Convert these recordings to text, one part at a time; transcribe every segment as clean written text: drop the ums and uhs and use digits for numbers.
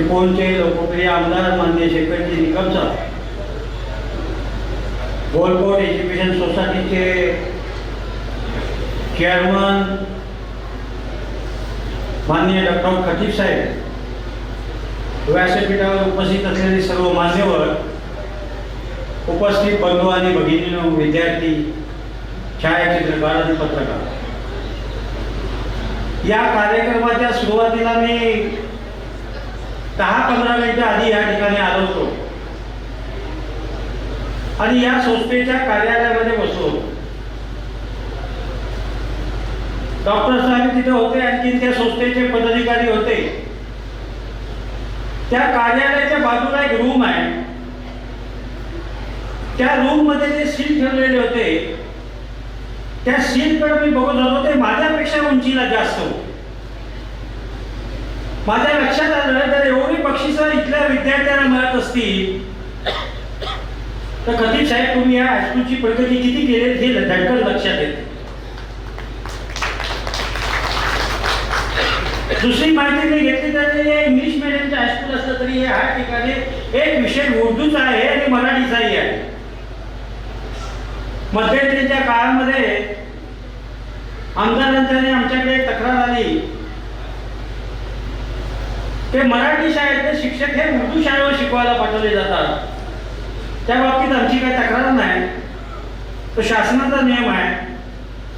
चिपळूणचे लोकप्रिय आमदार माननीय शेखरजी निकम साहेब, गोलकोट एज्युकेशन सोसायटीचे चेअरमन माननीय डॉक्टर खतीब साहेब, व्यासपीठावर उपस्थित असलेले सर्व मान्यवर, उपस्थित बंधू आणि भगिनींनो, विद्यार्थी, छायाचित्रकार आणि पत्रकार, या कार्यक्रमाच्या सुरुवातीला मी 10-15 मिनिटं आधी या ठिकाणी आलो होतो आणि या संस्थेच्या कार्यालयामध्ये बसलो. डॉक्टर साहेब तिथे होते, आणखी त्या संस्थेचे पदाधिकारी होते. त्या कार्यालयाच्या बाजूला एक रूम आहे. त्या रूम मध्ये जे सील ठेवलेले होते, त्या सीलकडे मी बघत होतो. ते माझ्यापेक्षा उंचीला जास्त होते. माझ्या लक्षात आलं तर एवढी बक्षिसं इथल्या विद्यार्थ्यांना मिळत असतील तर खतीब साहेब तुम्ही या हायस्कूलची प्रगती किती केली हे धडकन लक्षात येते. दुसरी माहिती मी घेतली तर इंग्लिश मिडियमचं हायस्कूल असलं तरी या ठिकाणी एक विषय उर्दूचा आहे आणि मराठीचाही आहे. मध्यंतरीच्या काळामध्ये आमदारांच्याने आमच्याकडे तक्रार आली ते मराठी शाळेतले शिक्षक हे उर्दू शाळेवर शिकवायला पाठवले जातात. त्या बाबतीत आमची काही तक्रार नाही, तो शासनाचा नियम आहे.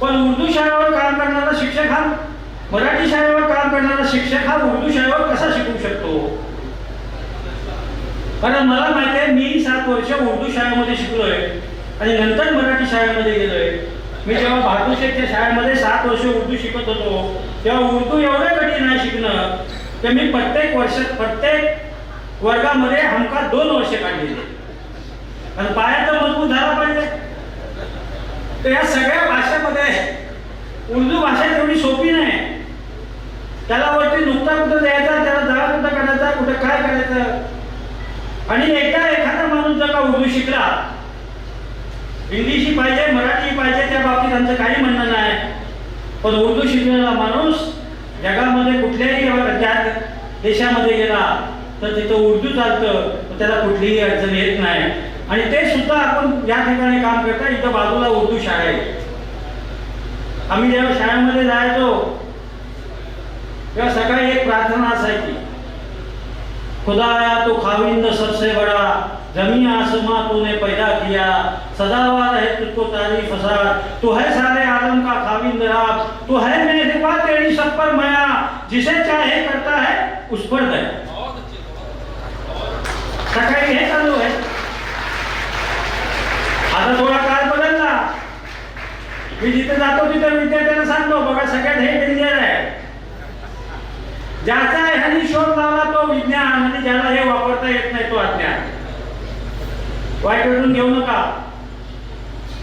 पण उर्दू शाळेवर काम करणारा शिक्षक हा मराठी शाळेवर काम करणारा शिक्षक हा उर्दू शाळेवर कसा शिकवू शकतो? कारण मला माहिती आहे, मी 7 वर्ष उर्दू शाळेमध्ये शिकलोय आणि नंतर मराठी शाळेमध्ये गेलोय. मी जेव्हा बहादूर शेठच्या शाळेमध्ये 7 वर्ष उर्दू शिकत होतो तेव्हा उर्दू एवढं कठीण आहे शिकणं की मी प्रत्येक वर्गामध्ये हमखास 2 वर्ष काढलेले. आणि पाया तर मजबूत झाला पाहिजे. तर या सगळ्या भाषेमध्ये उर्दू भाषा तेवढी सोपी नाही. त्याला वरती नुकता कुठं द्यायचा, त्याला जाळा कुठं काढायचा, कुठं काय करायचं. आणि एकदा एखादा माणूस जर का उर्दू शिकला, इंग्लिशही पाहिजे, मराठी पाहिजे, त्या बाबतीत आमचं काही म्हणणं नाही. पण उर्दू शिकलेला माणूस जगामध्ये कुठल्याही देशामध्ये गेला तर तिथं उर्दू चालतं, त्याला कुठलीही अडचण येत नाही. आणि ते सुद्धा आपण या ठिकाणी काम करता. इथं बाजूला उर्दू शाळा आहे. आम्ही जेव्हा शाळेमध्ये जायचो तेव्हा सकाळी एक प्रार्थना असायची, खुदाया तो खाविंद सबसे बड़ा, जमीन आसमां तूने पैदा किया, सदाबहार है तुझको तारीफ हजार, तू है सारे आलम का खाविंद राब, तू है मेहरबा तेरी सब पर माया, जिसे चाहे करता है उस पर दया. सकाळी हे चालू आहे. आता थोडा काळ बदलला. मी जिथे जातो तिथे विद्यार्थ्यांना सांगतो, बघा सगळ्यात हे डेंजर आहे. ज्याचा ह्यानी शोध लावला तो विज्ञान आणि ज्याला हे वापरता येत नाही तो अज्ञान. वाईट वाटून घेऊ नका.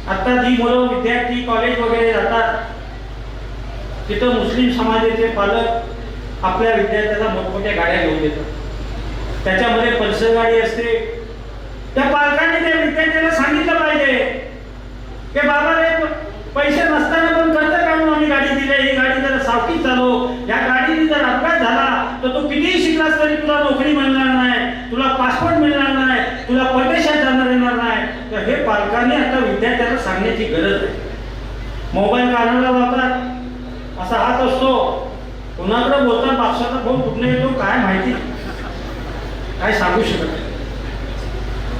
आता जी मुलं विद्यार्थी कॉलेज वगैरे जातात तिथं मुस्लिम समाजाचे पालक आपल्या विद्यार्थ्याला मोठमोठ्या गाड्या घेऊन देतात. त्याच्यामध्ये पल्सर गाडी असते. त्या पालकांनी त्या विद्यार्थ्याला सांगितलं पाहिजे की बाबा रे, पैसे नसताना पण कर्ज काढून आम्ही गाडी दिली, ही गाडी जरा सावकी चालव. या गाडीने जर अपघात झाला तर तू कितीही शिकलास तरी तुला नोकरी मिळणार नाही, तुला पासपोर्ट मिळणार नाही, तुला परदेशात जाणार येणार नाही. तर हे पालकांनी आता विद्यार्थ्याला सांगण्याची गरज आहे. मोबाईल कानाला वापरा असा हात असतो, कोणाकडे बोलतात बापसाचा फोन कुठे येतो काय माहिती, काय सांगू शकत नाही.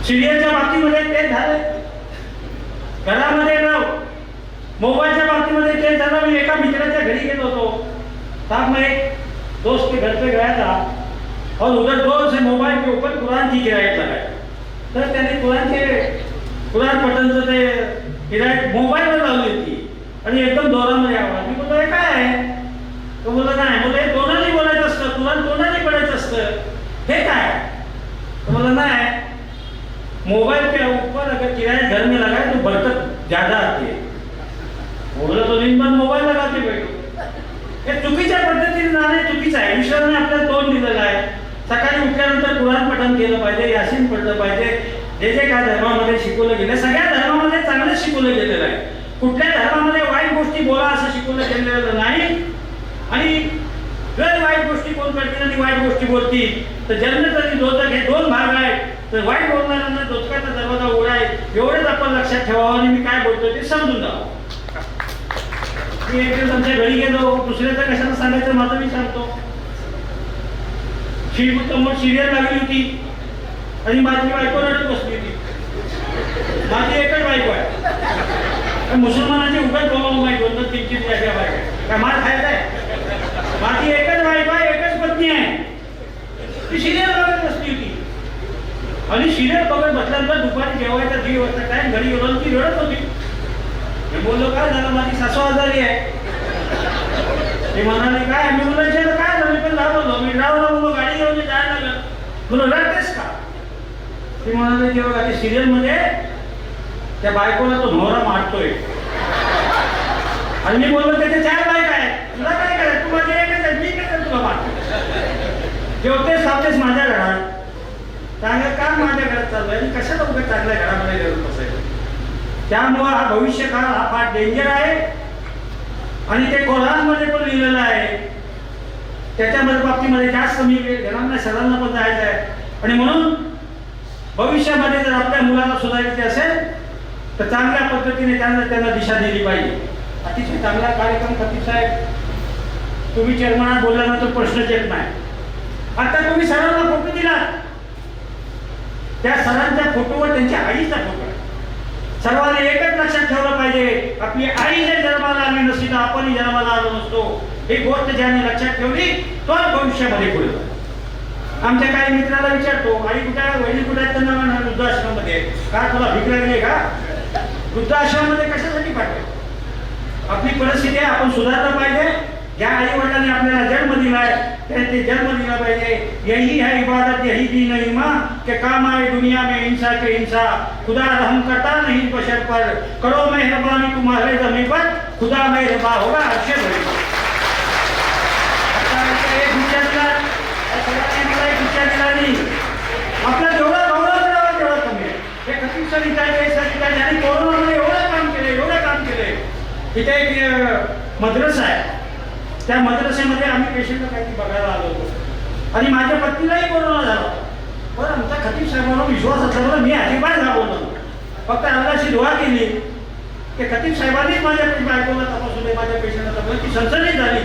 सिरियलच्या बाबतीमध्ये तेच झालं. घरामध्ये मोबाइलच्या बाबतीमध्ये तेच झालं. मी एका मित्राच्या घरी गेलो होतो. तब मैं एक दोस्त के घर पे गया था और उधर 2 से मोबाइल के ऊपर कुरान की किरायत लगाई. तर त्याने कुरान पठणचं ते किरायत मोबाईलवर लावली होती आणि एकदम जोरामध्ये आवाज. मी बोलतो हे काय आहे? तो बोलला नाही, बोलले तोंडाने बोलायचं असतं, कुरान तोंडाने पडायचं असतं. हे काय? तो बोलला नाही, मोबाइल के ऊपर अगर किराए घर में लगाए तो बरकत ज्यादा आती है. बोला तो दिन भर मोबाईल लगा के बैठो. हे चुकीच्या पद्धतीने जाणे चुकीचं आहे. ईश्वराने आपल्याला तोंड दिलेलं आहे. सकाळी उठल्यानंतर कुराण पठण केलं पाहिजे, यासीन पढलं पाहिजे. जे जे काय धर्मामध्ये शिकवलं गेलं, सगळ्या धर्मामध्ये चांगलं शिकवलं गेलेलं आहे. कुठल्या धर्मामध्ये वाईट गोष्टी बोला असं शिकवलं गेलेलं नाही. आणि जर वाईट गोष्टी कोण करतील आणि वाईट गोष्टी बोलतील तर जन्नत आणि दोजख हे दोन भाग आहेत. तर वाईट बोलणाऱ्यांना दोजखाचा दरवाजा उघडा आहे एवढंच आपण लक्षात ठेवावं. आणि मी काय बोलतोय ते समजून जावं. मी एक दिवस आमच्या घरी गेलो, दुसऱ्याचं कशाला सांगायचं माझं मी सांगतो. सिरियल लागली होती आणि माझी बायको रडत बसली होती. माझी एकच बायको आहे. मुसलमानाची उगाच बोलावं माहिती होतं 3-3 जागा बायको काय मार खायचा आहे. माझी एकच बायको आहे, एकच पत्नी आहे. ती सिरियल बघत बसली होती आणि सिरियल बघत बसल्यानंतर दुपारी जेवायचा 2 वाजता काय घरी गेलो आणि ती रडत होती. मी बोललो काय झालं, माझी सासू आजारी आहे. ते म्हणाले काय, मी बोलायचे काय झालं, पण लावलो मी बोललो गाडी घेऊन जायला लागलं. बोलो रडतेस का? ते म्हणाले जेव्हा गाडी सिरियल मध्ये त्या बायकोला तो नवरा मारतोय आणि मी बोललो त्याचे 4 बायका आहेत, तुला काय करायचं, तू माझी एकच आहे, मी काय तुला मारतो. जेवतेस सावतेस माझ्या घरात, चांगलं काम माझ्या घरात चाललंय आणि कशाला उगाच चांगल्या घरामध्ये घेऊन बसायचं. त्यामुळं हा भविष्य काळ हा फार डेंजर आहे आणि ते कोरानमध्ये पण लिहिलेलं आहे. त्याच्यामध्ये बाबतीमध्ये जास्त मी घेणार नाही, सर्वांना पण जायचं आहे. आणि म्हणून भविष्यामध्ये जर आपल्या मुलाला सुधारायचे असेल तर चांगल्या पद्धतीने त्यांना दिशा दिली पाहिजे. अतिशय चांगला कार्यक्रम खतीब साहेब, तुम्ही चेअरमनात बोलल्यानंतर प्रश्नच येत नाही. आता तुम्ही सरांना फोटो दिला, त्या सरांच्या फोटोवर त्यांच्या आईचा फोटो आहे. सर्वांनी एकच लक्षात ठेवलं पाहिजे, आपली आई जर जन्माला आली नसती तर आपणही जन्माला आलो नसतो. ही गोष्ट ज्याने लक्षात ठेवली तो भविष्यामध्ये पुढे जातो. आमच्या काही मित्राला विचारतो, आई कुठे आहे, वहिनी कुठे आहेत, त्यांना म्हणा वृद्धाश्रमामध्ये. का तुला भीक लागली का? वृद्धाश्रमामध्ये कशासाठी पाठवायचं? आपली परिस्थिती आहे, आपण सुधारलं पाहिजे. ज्या आई वडिलांनी आपल्याला जन्म दिलाय ते जन्म दिला पाहिजे. यही है इबादत, यही दीन ईमान के काम आए दुनिया में इंसा के इंसा. खुदा रहम करता नहीं बशर पर, करो मेहरबानी तुम्हारे जमीन पर, खुदा मेहरबान होगा अर्शे भरी. एक विचार दिला, मला एक विचार दिला नाही. आपला जेवढा गौरव करावा तेवढा कमी आहे. हे खतीब सर ज्यांनी कोरोनामध्ये एवढं काम केले. इथे एक मद्रसा आहे, त्या मद्रसेमध्ये आम्ही पेशंटला काहीतरी बघायला आलो होतो आणि माझ्या पत्नीलाही कोरोना झाला. पण आमचा खतीब साहेबांवर विश्वास असल्यामुळे मी अजिबात घाबरलो. फक्त अल्लाची दुआ केली की खतीब साहेबांनीच माझ्या बायकोला तपासू दे, माझ्या पेशंटला तपासू. ती सनसनीत झाली.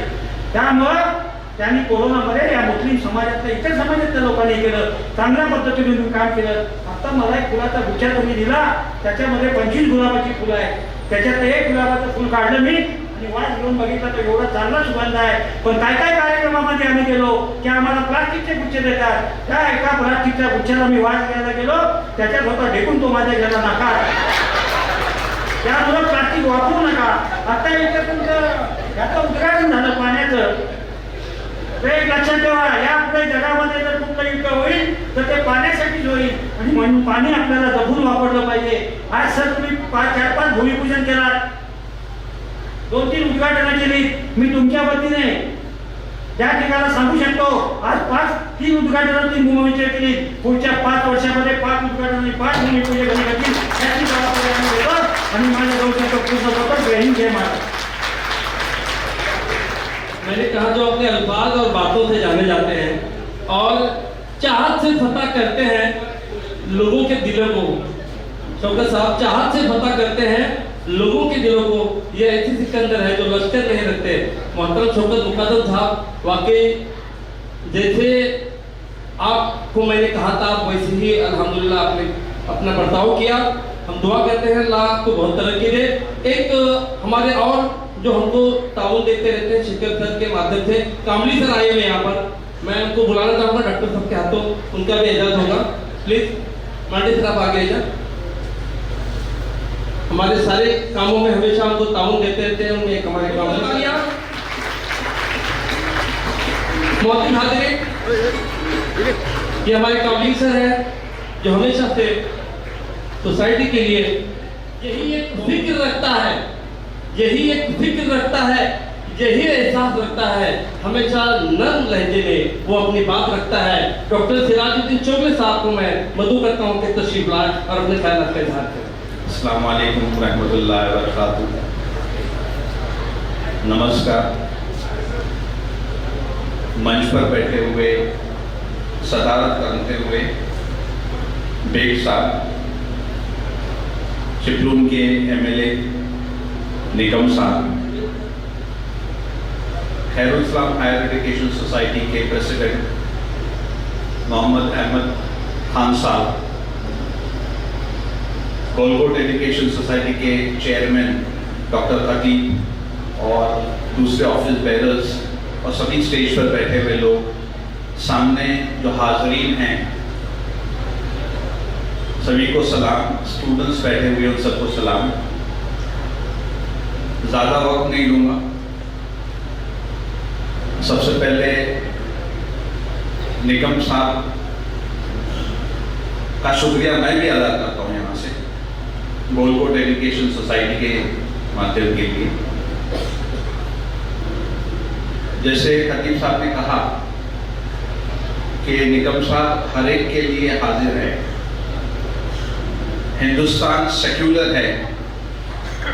त्यामुळं त्यांनी कोरोनामध्ये या मुस्लिम समाजातल्या इतर समाजातल्या लोकांनी केलं, चांगल्या पद्धतीने तुम्ही काम केलं. आता मला एक फुलाचा गुच्छा तुम्ही दिला, त्याच्यामध्ये 25 गुलाबाची फुलं आहेत. त्याच्यात एक गुलाबाचं फुल काढलं मी आणि वास घेऊन बघितला तर एवढा चांगला सुगंध आहे. पण काय कार्यक्रमामध्ये आम्ही गेलो की आम्हाला प्लास्टिकचे गुच्छे देतात. त्या एका प्लास्टिकच्या गुच्छाला मी वास घ्यायला गेलो, त्याच्यात होता ढेकून तो माझ्या गेला नकार. त्यामुळे प्लास्टिक वापरू नका. आता इथं तुमचं याचं उद्घाटन झालं पाण्याचं, ते एक लक्षात ठेवा. यापुढे जगामध्ये जर कुठलं युद्ध होईल तर ते पाण्यासाठीच होईल आणि म्हणून पाणी आपल्याला जपून वापरलं पाहिजे. आज सर तुम्ही 4-5 भूमिपूजन केला, 2-3 उद्घाटनं केली. मी तुमच्या वतीने त्या ठिकाणी सांगू शकतो, आज 3 उद्घाटनं 3 भूमिपूजन केली. पुढच्या 5 वर्षामध्ये 5 उद्घाटन 5 भूमिपूजन करतील. त्याची जबाबदारी आम्ही घेतो आणि माझ्या दोषाचं पूर्ण होतं. जय हिंद, जय महाराज. मैंने कहा जो अपने अल्फाज और बातों से जाने जाते हैं और चाहत से फतह करते हैं लोगों के दिलों को. शौकत साहब चाहत से फतह करते हैं लोगों के दिलों को. ये ऐसी सिकंदर है जो लश्कर नहीं रखते. मोहतरम शौकत मुकद्दम साहब, वाकई जैसे आपको मैंने कहा था वैसे ही अल्हम्दुलिल्लाह आपने अपना बर्ताव किया. हम दुआ करते हैं अल्लाह आपको बहुत तरक्की दे. एक हमारे और जो हमको ताउन देते रहते हैं शिरकत सर के माध्यम से, कामली सर आए हुए यहाँ पर, मैं उनको बुलाना चाहूँगा डॉक्टर साहब के हाथों, उनका भी एजाज होगा. प्लीज मांडे सर आप आगे जा. हमारे सारे कामों में हमेशा हमको ताउन देते रहते हैं, उनमें एक हमारे काम मोहतरम हाज़िरीन, ये हमारे कामली सर हैं जो हमेशा से सोसाइटी के लिए यही एक फिक्र रखता है, यही एक फिक्र रखता है, यही एहसास रखता है, हमेशा नर्म लहजे में वो अपनी बात रखता है. डॉक्टर सिराजुद्दीन चौगले साहब को मैं मदू करता हूँ कि तशरीफ लाए और अपने ख्याल का इजहार करें. अस्सलाम वालेकुम रहमतुल्लाहि व बरकातुहू. नमस्कार. मंच पर बैठे हुए सदारत करते हुए बेग साहब, चिपलून के एमएलए निगम साहब, खैरुल इस्लाम हायर एजुकेशन सोसाइटी के प्रेसिडेंट मोहम्मद अहमद खान साहब, गोलकोट एजुकेशन सोसाइटी के चेयरमैन डॉक्टर खतीब और दूसरे ऑफिस बेरर्स और सभी स्टेज पर बैठे हुए लोग, सामने जो हाजरीन हैं सभी को सलाम, स्टूडेंट्स बैठे हुए उन सबको सलाम। ज़्यादा वक्त नहीं लूँगा। सबसे पहले निगम साहब का शुक्रिया मैं भी अदा करता हूँ यहाँ से, गोलकोट एजुकेशन सोसाइटी के माध्यम के लिए। जैसे खतीब साहब ने कहा कि निगम साहब हर एक के लिए हाजिर है। हिंदुस्तान सेक्युलर है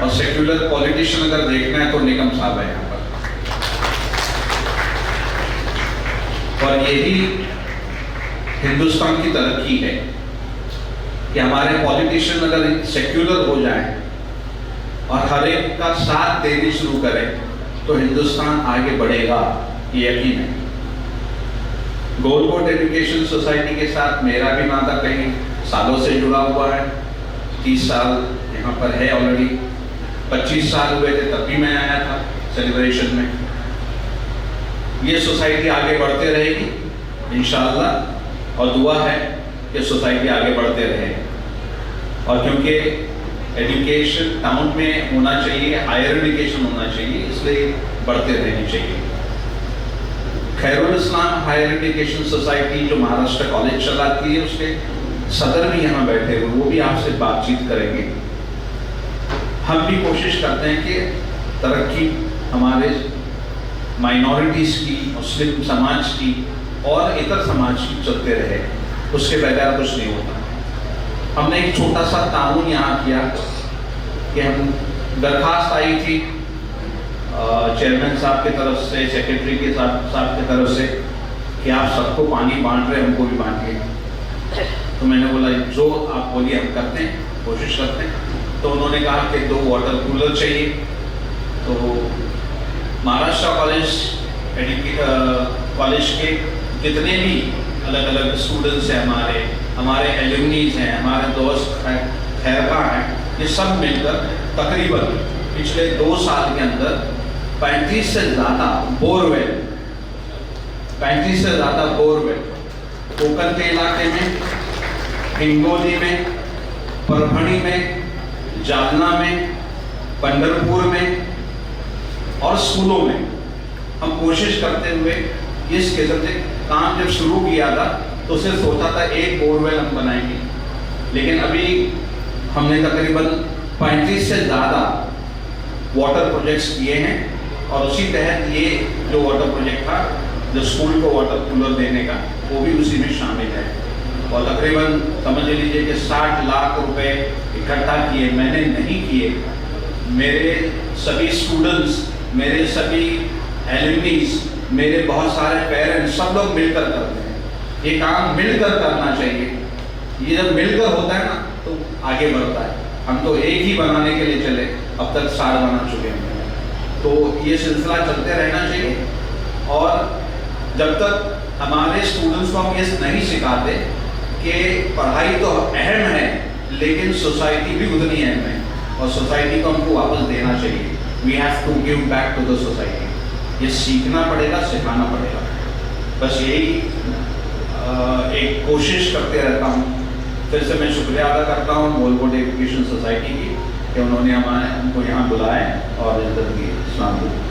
और सेक्युलर पॉलिटिशियन अगर देखना है तो निगम साहब है यहाँ पर। और यही हिंदुस्तान की तरक्की है कि हमारे पॉलिटिशियन अगर सेक्युलर हो जाए और हर एक का साथ देने शुरू करें तो हिंदुस्तान आगे बढ़ेगा, ये यकीन है। गोलकोट एजुकेशन सोसाइटी के साथ मेरा भी नाता कई सालों से जुड़ा हुआ है। 30 साल यहाँ पर है ऑलरेडी। 25 साल हुए थे तब भी मैं आया था सेलिब्रेशन में। ये सोसाइटी आगे बढ़ते रहेगी इंशाअल्लाह, और दुआ है कि सोसाइटी आगे बढ़ते रहे। और क्योंकि एजुकेशन टाउन में होना चाहिए, हायर एजुकेशन होना चाहिए, इसलिए बढ़ते रहनी चाहिए। खैरुल इस्लाम हायर एजुकेशन सोसाइटी जो महाराष्ट्र कॉलेज चलाती है, उसके सदर भी यहाँ बैठे हुए, वो भी आपसे बातचीत करेंगे। हम भी कोशिश करते हैं कि तरक्की हमारे माइनॉरिटीज़ की, मुस्लिम समाज की और इतर समाज की चलते रहे, उसके बगैर कुछ नहीं होता। हमने एक छोटा सा ताउन यहाँ किया कि हम दरखास्त आई थी चेयरमैन साहब की तरफ से, सेक्रेटरी के साहब की तरफ से कि आप सबको पानी बांट रहे, हमको भी बांटिए। तो मैंने बोला जो आप बोलिए हम करते हैं, कोशिश करते हैं। तो उन्होंने कहा कि 2 वाटर कूलर चाहिए। तो महाराष्ट्र कॉलेज के जितने भी अलग अलग स्टूडेंट्स हैं, हमारे एल्यूमनीज हैं, हमारे दोस्त हैं, खैरखा हैं, ये सब मिलकर तकरीबन पिछले 2 साल के अंदर 35 से ज़्यादा बोरवेल कोकण के इलाके में, हिंगोली में, परभणी में, जालना में, पंढरपुर में और स्कूलों में हम कोशिश करते हुए इस किस्म से काम जब शुरू किया था तो उसे सोचा था 1 बोरवेल हम बनाएंगे, लेकिन अभी हमने तकरीबन 35 से ज़्यादा वाटर प्रोजेक्ट्स किए हैं। और उसी तहत ये जो वाटर प्रोजेक्ट था, जो स्कूल को वाटर कूलर देने का, वो भी उसी में शामिल है। और तकरीबन समझ लीजिए कि 60 लाख रुपए इकट्ठा किए, मैंने नहीं किए, मेरे सभी स्टूडेंट्स, मेरे सभी एल्यूमनीज, मेरे बहुत सारे पेरेंट्स, सब लोग मिलकर करते हैं। ये काम मिलकर करना चाहिए। ये जब मिलकर होता है ना तो आगे बढ़ता है। हम तो एक ही बनाने के लिए चले, अब तक 4 बना चुके हैं। तो ये सिलसिला चलते रहना चाहिए। और जब तक हमारे स्टूडेंट्स को हम ये नहीं सिखाते कि पढ़ाई तो अहम है लेकिन सोसाइटी भी उतनी अहम है और सोसाइटी को हमको वापस देना चाहिए। We have to give back to the society. ये सीखना पड़ेगा, सिखाना पड़ेगा। बस यही एक कोशिश करते रहता हूँ। फिर से मैं शुक्रिया अदा करता हूँ गोलकोट एजुकेशन सोसाइटी की कि उन्होंने हमको यहाँ बुलाया और इज्जत दी। अस्सलाम वालेकुम।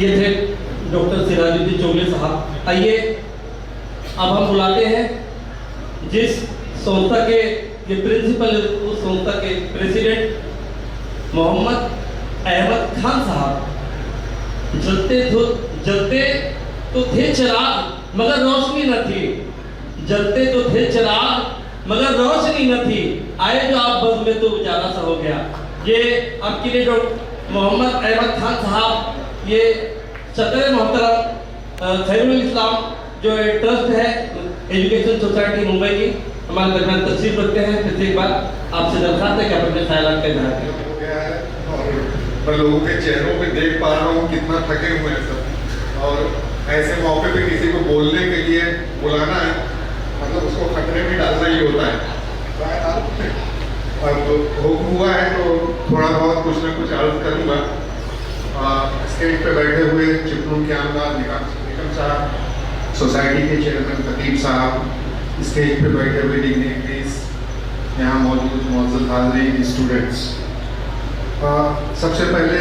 ये थे डॉक्टर सिराजुद्दीन चोगले साहब। आइए अब हम बुलाते हैं जिस संस्था के ये प्रिंसिपल, उस संस्था के प्रेसिडेंट मोहम्मद अहमद खान साहब। जलते तो थे चिराग मगर रोशनी न थी, जलते तो थे चिराग मगर रोशनी न थी, आए जो आप बस में तो उजाला सा हो गया। ये आपके लिए जो मोहम्मद अहमद खान साहब, ये सदर मोहतरम खैरुल इस्लाम जो ट्रस्ट है एजुकेशन सोसाइटी मुंबई की, हमारे दरमियान तशरीफ रखते हैं। फिर से एक बार आपसे दरख्वास्त है कि आप अपने ख्यालात का इजहार करें। और मैं लोगों के चेहरों पे देख पा रहा हूँ कितना थके हुए हैं सब, और ऐसे मौके पे किसी को बोलने के लिए बुलाना है मतलब उसको खतरे में डालना ही होता है। अब हुक्म हुआ है तो थोड़ा बहुत कुछ ना कुछ अर्ज करूँगा। स्टेज पे बैठे हुए चिपलू के आमदार निकम साहब, सोसाइटी के चेयरमैन खतीब साहब, स्टेज पे बैठे हुए डिग्निटरीज, यहाँ मौजूद मुअज़्ज़ज़ हाज़रीन, स्टूडेंट्स, सबसे पहले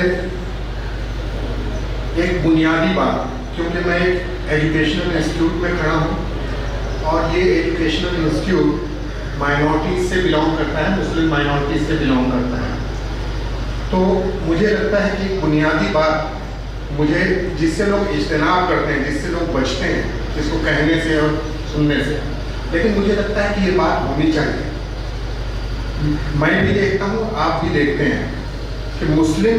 एक बुनियादी बात, क्योंकि मैं एक एजुकेशनल इंस्टीट्यूट में खड़ा हूँ और ये एजुकेशनल इंस्टीट्यूट माइनॉरिटीज़ से बिलोंग करता है, मुस्लिम माइनॉरिटीज़ से बिलोंग करता है। तो मुझे लगता है कि बुनियादी बात मुझे जिससे लोग इज्तनाब करते हैं, जिससे लोग बचते हैं, जिसको कहने से और सुनने से, लेकिन मुझे लगता है कि ये बात होनी चाहिए। मैं भी देखता हूँ, आप भी देखते हैं कि मुस्लिम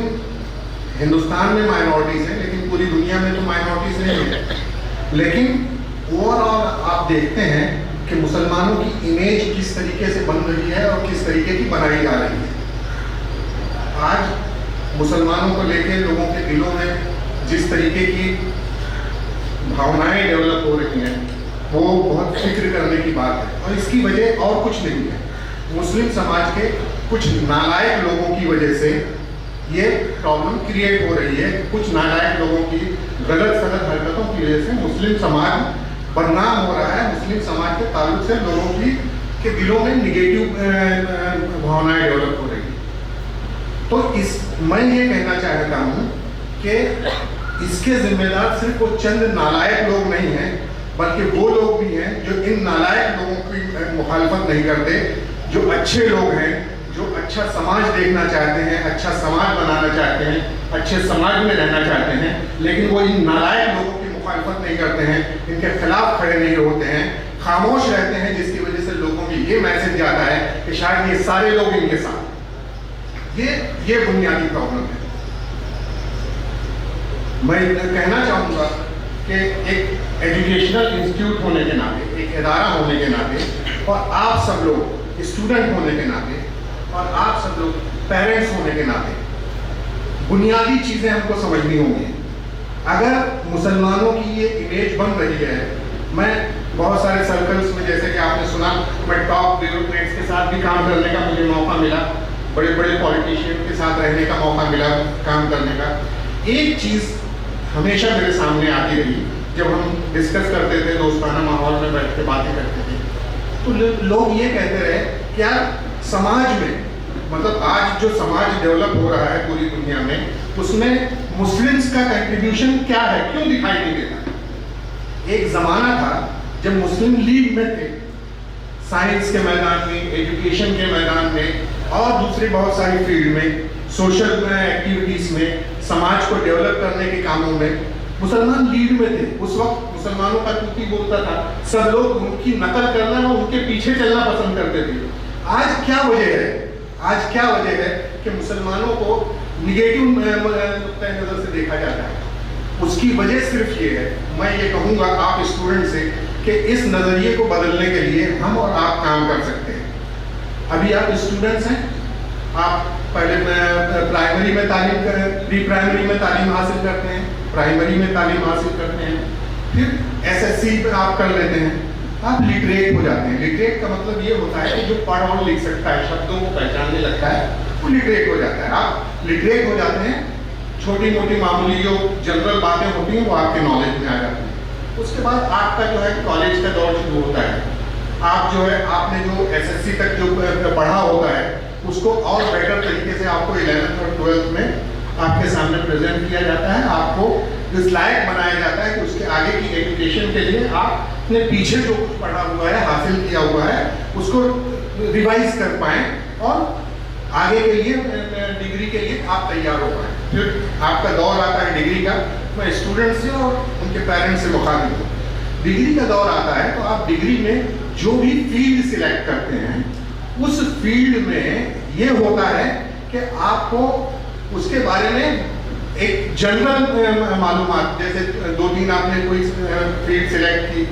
हिंदुस्तान में माइनॉरिटीज़ हैं, लेकिन पूरी दुनिया में तो माइनॉरिटीज़ नहीं है। लेकिन ओवरऑल आप देखते हैं कि मुसलमानों की इमेज किस तरीके से बन रही है और किस तरीके की बनाई जा रही है। आज मुसलमानों को लेकर लोगों के दिलों में जिस तरीके की भावनाएं डेवलप हो रही हैं वो बहुत फिक्र करने की बात है, और इसकी वजह और कुछ नहीं है, मुस्लिम समाज के कुछ नालायक लोगों की वजह से ये प्रॉब्लम क्रिएट हो रही है। कुछ नालायक लोगों की गलत सलत हरकतों की वजह से मुस्लिम समाज बदनाम हो रहा है। मुस्लिम समाज के ताल्लुक से लोगों के दिलों में निगेटिव भावनाएं डेवलप हो रही है। तो मैं ये कहना चाहता हूँ कि इसके जिम्मेदार सिर्फ वो चंद नालायक लोग नहीं हैं, बल्कि वो लोग भी हैं जो इन नालायक लोगों की मुखालफत नहीं करते, जो अच्छे लोग हैं, जो अच्छा समाज देखना चाहते हैं, अच्छा समाज बनाना चाहते हैं, अच्छे समाज में रहना चाहते हैं, लेकिन वो इन नालायक लोगों की मुखालफत नहीं करते हैं, इनके खिलाफ खड़े नहीं होते हैं, खामोश रहते हैं, जिसकी वजह से लोगों में ये मैसेज जाता है कि शायद ये सारे लोग इनके साथ। ये बुनियादी प्रॉब्लम है। मैं कहना चाहूँगा कि एक एजुकेशनल इंस्टीट्यूट होने के नाते, एक इदारा होने के नाते, और आप सब लोग स्टूडेंट होने के नाते, और आप सब लोग पेरेंट्स होने के नाते, बुनियादी चीज़ें हमको समझनी होंगी। अगर मुसलमानों की ये इमेज बन रही है, मैं बहुत सारे सर्कल्स में, जैसे कि आपने सुना, मैं टॉप ब्यूरोक्रेट्स के साथ भी काम करने का मुझे मौका मिला, बड़े बड़े पॉलिटिशियन के साथ रहने का मौका मिला, काम करने का। एक चीज़ हमेशा मेरे सामने आती रही, जब हम डिस्कस करते थे, दोस्ताना माहौल में बैठ के बातें करते थे, तो लोग ये कहते रहे कि यार समाज में, मतलब आज जो समाज डेवलप हो रहा है पूरी दुनिया में, उसमें मुस्लिम्स का कंट्रीब्यूशन क्या है, क्यों दिखाई नहीं देता। एक ज़माना था जब मुस्लिम लीग में थे, साइंस के मैदान में, एजुकेशन के मैदान में, और दूसरी बहुत सारी फील्ड में, सोशल एक्टिविटीज़ में, समाज को डेवलप करने के कामों में मुसलमान लीड में थे। उस वक्त मुसलमानों का टूटी बोलता था, सब लोग उनकी नकल करना और उनके पीछे चलना पसंद करते थे। आज क्या वजह है, आज क्या वजह है कि मुसलमानों को निगेटिव नजर से देखा जाता है? उसकी वजह सिर्फ ये है, मैं ये कहूँगा आप स्टूडेंट से कि इस नज़रिए को बदलने के लिए हम और आप काम कर सकते हैं। अभी आप स्टूडेंट्स हैं, आप पहले प्राइमरी में तालीम करें, प्री प्राइमरी में तालीम हासिल करते हैं, प्राइमरी में तालीम हासिल करते हैं, फिर एसएससी पे आप कर लेते हैं, आप लिटरेट हो जाते हैं। लिटरेट का मतलब ये होता है कि जो पढ़ और लिख सकता है, शब्दों को पहचानने लगता है, वो लिटरेट हो जाता है। आप लिटरेट हो जाते हैं, छोटी मोटी मामूली जो जनरल बातें होती हैं वो आपके नॉलेज में आ जाती हैं। उसके बाद आपका जो है कॉलेज का दौर शुरू होता है। आप जो है, आपने जो एसएससी तक जो पढ़ा होता है, उसको और बेटर तरीके से आपको 11th और 12th में आपके सामने प्रेजेंट किया जाता है। आपको इस लायक बनाया जाता है कि उसके आगे की एजुकेशन के लिए आप अपने पीछे जो कुछ पढ़ा हुआ है, हासिल किया हुआ है, उसको रिवाइज कर पाएँ और आगे के लिए डिग्री के लिए आप तैयार हो पाएँ। फिर आपका दौर आता है डिग्री का। मैं स्टूडेंट से और उनके पेरेंट्स से मुखातिब हूँ। डिग्री का दौर आता है तो आप डिग्री में जो भी फील्ड सिलेक्ट करते हैं, उस फील्ड में ये होता है कि आपको उसके बारे में एक जनरल मालूमात, जैसे 2-3 आपने कोई फील्ड सिलेक्ट की,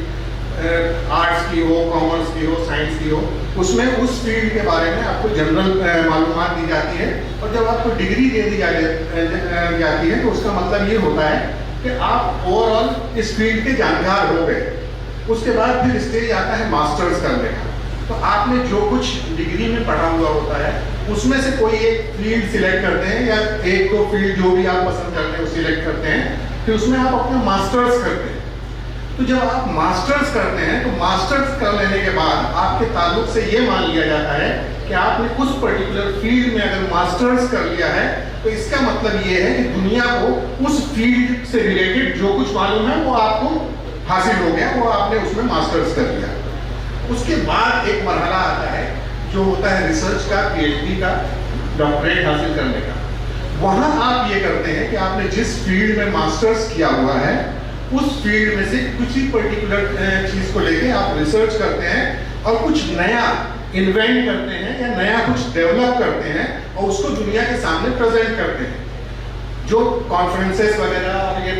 आर्ट्स की हो, कॉमर्स की हो, साइंस की हो, उसमें उस फील्ड के बारे में आपको जनरल मालूमात दी जाती है। और जब आपको डिग्री दे दी जाती है तो उसका मतलब ये होता है कि आप ओवरऑल इस फील्ड के जानकार हो गए। उसके बाद फिर स्टेज आता है मास्टर्स करने का। तो आपने जो कुछ डिग्री में पढ़ा हुआ होता है उसमें से कोई एक फील्ड सिलेक्ट करते हैं, या एक दो फील्ड जो भी आप पसंद करते हैं वो सिलेक्ट करते हैं, फिर उसमें आप अपना मास्टर्स करते हैं। तो जब आप मास्टर्स करते हैं तो मास्टर्स कर लेने के बाद आपके ताल्लुक से ये मान लिया जाता है कि आपने उस पर्टिकुलर फील्ड में अगर मास्टर्स कर लिया है तो इसका मतलब ये है कि दुनिया को उस फील्ड से रिलेटेड जो कुछ मालूम है वो आपको हासिल हो गया, वो आपने उसमें मास्टर्स कर लिया। उसके बाद एक मरहला आता है जो होता है रिसर्च का, पीएचडी का, डॉक्टरेट हासिल करने का। वहां आप ये करते हैं कि आपने जिस फील्ड में मास्टर्स किया हुआ है उस फील्ड में से किसी पर्टिकुलर चीज को लेके आप रिसर्च करते हैं और कुछ नया इन्वेंट करते हैं या नया कुछ डेवलप करते हैं और उसको दुनिया के सामने प्रेजेंट करते हैं। जो कॉन्फ्रेंसेस वगैरह और ये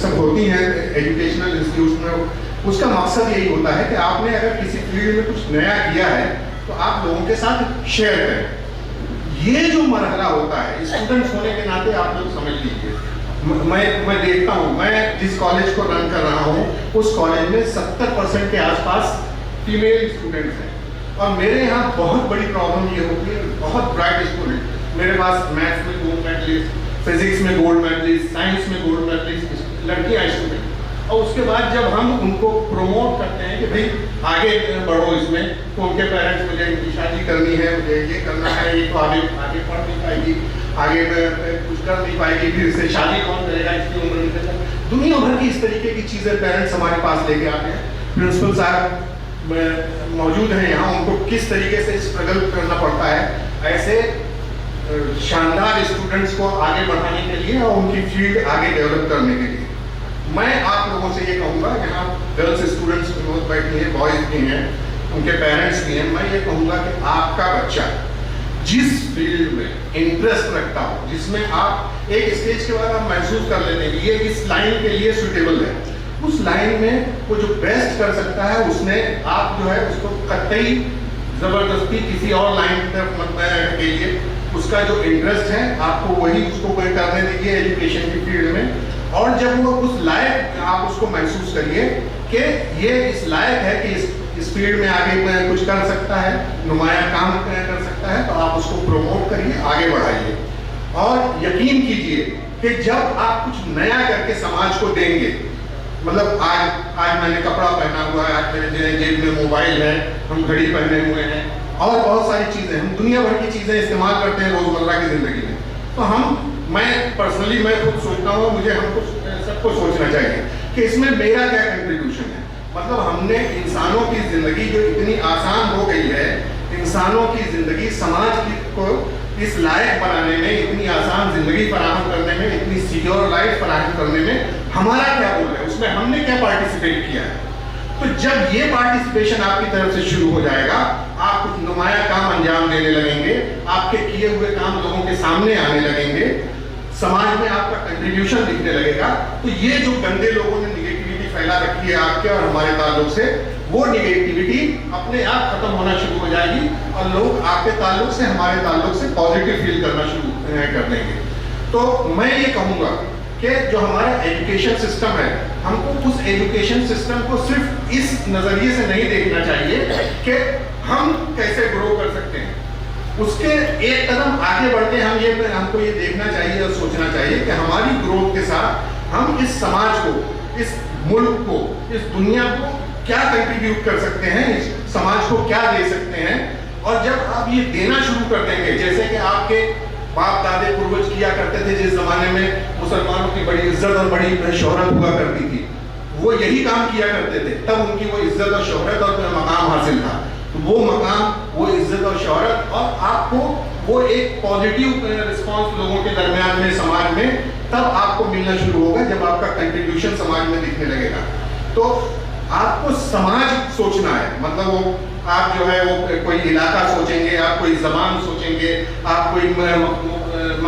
सब होती हैं एजुकेशनल इंस्टीट्यूट में, उसका मकसद यही होता है कि आपने अगर किसी फील्ड में कुछ नया किया है तो आप लोगों के साथ शेयर करें। ये जो मरहला होता है, स्टूडेंट्स होने के नाते आप लोग समझ लीजिए, मैं देखता हूँ, मैं जिस कॉलेज को रन कर रहा हूँ उस कॉलेज में 70% के आसपास फीमेल स्टूडेंट्स हैं। और मेरे यहाँ बहुत बड़ी प्रॉब्लम ये होती है, बहुत ब्राइट स्टूडेंट मेरे पास मैथ्स में गोल्ड मेडलिस्ट, फिजिक्स में गोल्ड मेडलिस्ट, साइंस में गोल्ड मेडलिस्ट लड़कियाँ स्टूडेंट। और उसके बाद जब हम उनको प्रमोट करते हैं कि भाई आगे बढ़ो इसमें, तो उनके पेरेंट्स मुझे इनकी शादी करनी है, मुझे ये करना है, ये तो आगे पढ़ नहीं पाएगी, आगे कुछ कर नहीं पाएगी, फिर इससे शादी कौन करेगा, इसकी उम्र नहीं करता। दुनिया भर की इस तरीके की चीज़ें पेरेंट्स हमारे पास लेके आते हैं। प्रिंसिपल साहब मौजूद हैं यहाँ, उनको किस तरीके से स्ट्रगल करना पड़ता है ऐसे शानदार स्टूडेंट्स को आगे बढ़ाने के लिए और उनकी फील्ड आगे डेवलप करने के लिए। मैं आप लोगों से ये कहूँगा, यहाँ गर्ल्स स्टूडेंट्स बहुत बैठी हैं, बॉयज़ भी हैं, उनके पेरेंट्स भी हैं, मैं ये कहूँगा कि आपका बच्चा जिस फील्ड में इंटरेस्ट रखता हो, जिसमें आप एक स्टेज के बाद आप महसूस कर लेते हैं कि ये इस लाइन के लिए सुटेबल है, उस लाइन में वो जो बेस्ट कर सकता है उसमें आप जो है उसको कतई ज़बरदस्ती किसी और लाइन की तरफ मत ढकेलिए। उसका जो इंटरेस्ट है आपको वही उसको करने दीजिए एजुकेशन की फील्ड में। और जब वो उस लायक आप उसको महसूस करिए कि ये इस लायक है कि इस फील्ड में आगे कुछ कर सकता है, नुमाया काम कर सकता है, तो आप उसको प्रमोट करिए, आगे बढ़ाइए। और यकीन कीजिए कि जब आप कुछ नया करके समाज को देंगे, मतलब आज मैंने कपड़ा पहना हुआ है, आज मेरे जेब में मोबाइल है, हम घड़ी पहने हुए हैं और बहुत सारी चीज़ें, हम दुनिया भर की चीज़ें इस्तेमाल करते हैं रोज़मर्रा की ज़िंदगी में। तो मैं पर्सनली मैं खुद सोचता हूँ, मुझे हमको सबको सोचना चाहिए कि इसमें मेरा क्या कंट्रीब्यूशन है। मतलब हमने इंसानों की ज़िंदगी जो इतनी आसान हो गई है, इंसानों की ज़िंदगी समाज को इस लायक बनाने में, इतनी आसान ज़िंदगी फराहम करने में, इतनी सिक्योर लाइफ फराहम करने में हमारा क्या रोल है, उसमें हमने क्या पार्टिसिपेट किया है। तो जब ये पार्टिसिपेशन आपकी तरफ से शुरू हो जाएगा, आप कुछ नुमाया काम अंजाम देने लगेंगे, आपके किए हुए काम लोगों के सामने आने लगेंगे, समाज में आपका कंट्रीब्यूशन दिखने लगेगा। तो ये जो गंदे लोगों ने निगेटिविटी फैला रखी है आपके और हमारे ताल्लुक से, वो निगेटिविटी अपने आप खत्म होना शुरू हो जाएगी और लोग आपके ताल्लुक से, हमारे ताल्लुक से पॉजिटिव फील करना शुरू कर देंगे। तो मैं ये कहूँगा कि जो हमारा एजुकेशन सिस्टम है, हमको उस एजुकेशन सिस्टम को सिर्फ इस नज़रिए से नहीं देखना चाहिए कि हम कैसे ग्रो कर सकते हैं। उसके एक कदम आगे बढ़ के हमको ये देखना चाहिए और सोचना चाहिए कि हमारी ग्रोथ के साथ हम इस समाज को, इस मुल्क को, इस दुनिया को क्या कंट्रीब्यूट कर सकते हैं, इस समाज को क्या दे सकते हैं। और जब आप ये देना शुरू कर देंगे, जैसे कि आपके बाप दादे पूर्वज किया करते थे, जिस जमाने में मुसलमानों की बड़ी इज्जत और बड़ी शोहरत हुआ करती थी, वो यही काम किया करते थे, तब उनकी वो इज्जत और शोहरत और मकाम हासिल था। तो वो मकाम, वो इज्जत और शोहरत और आपको वो एक पॉजिटिव रिस्पांस लोगों के दरमियान में, समाज में, तब आपको मिलना शुरू होगा जब आपका कंट्रीब्यूशन समाज में दिखने लगेगा। तो आपको समाज सोचना है, मतलब वो आप जो है वो कोई इलाका सोचेंगे, आप कोई ज़बान सोचेंगे, आप कोई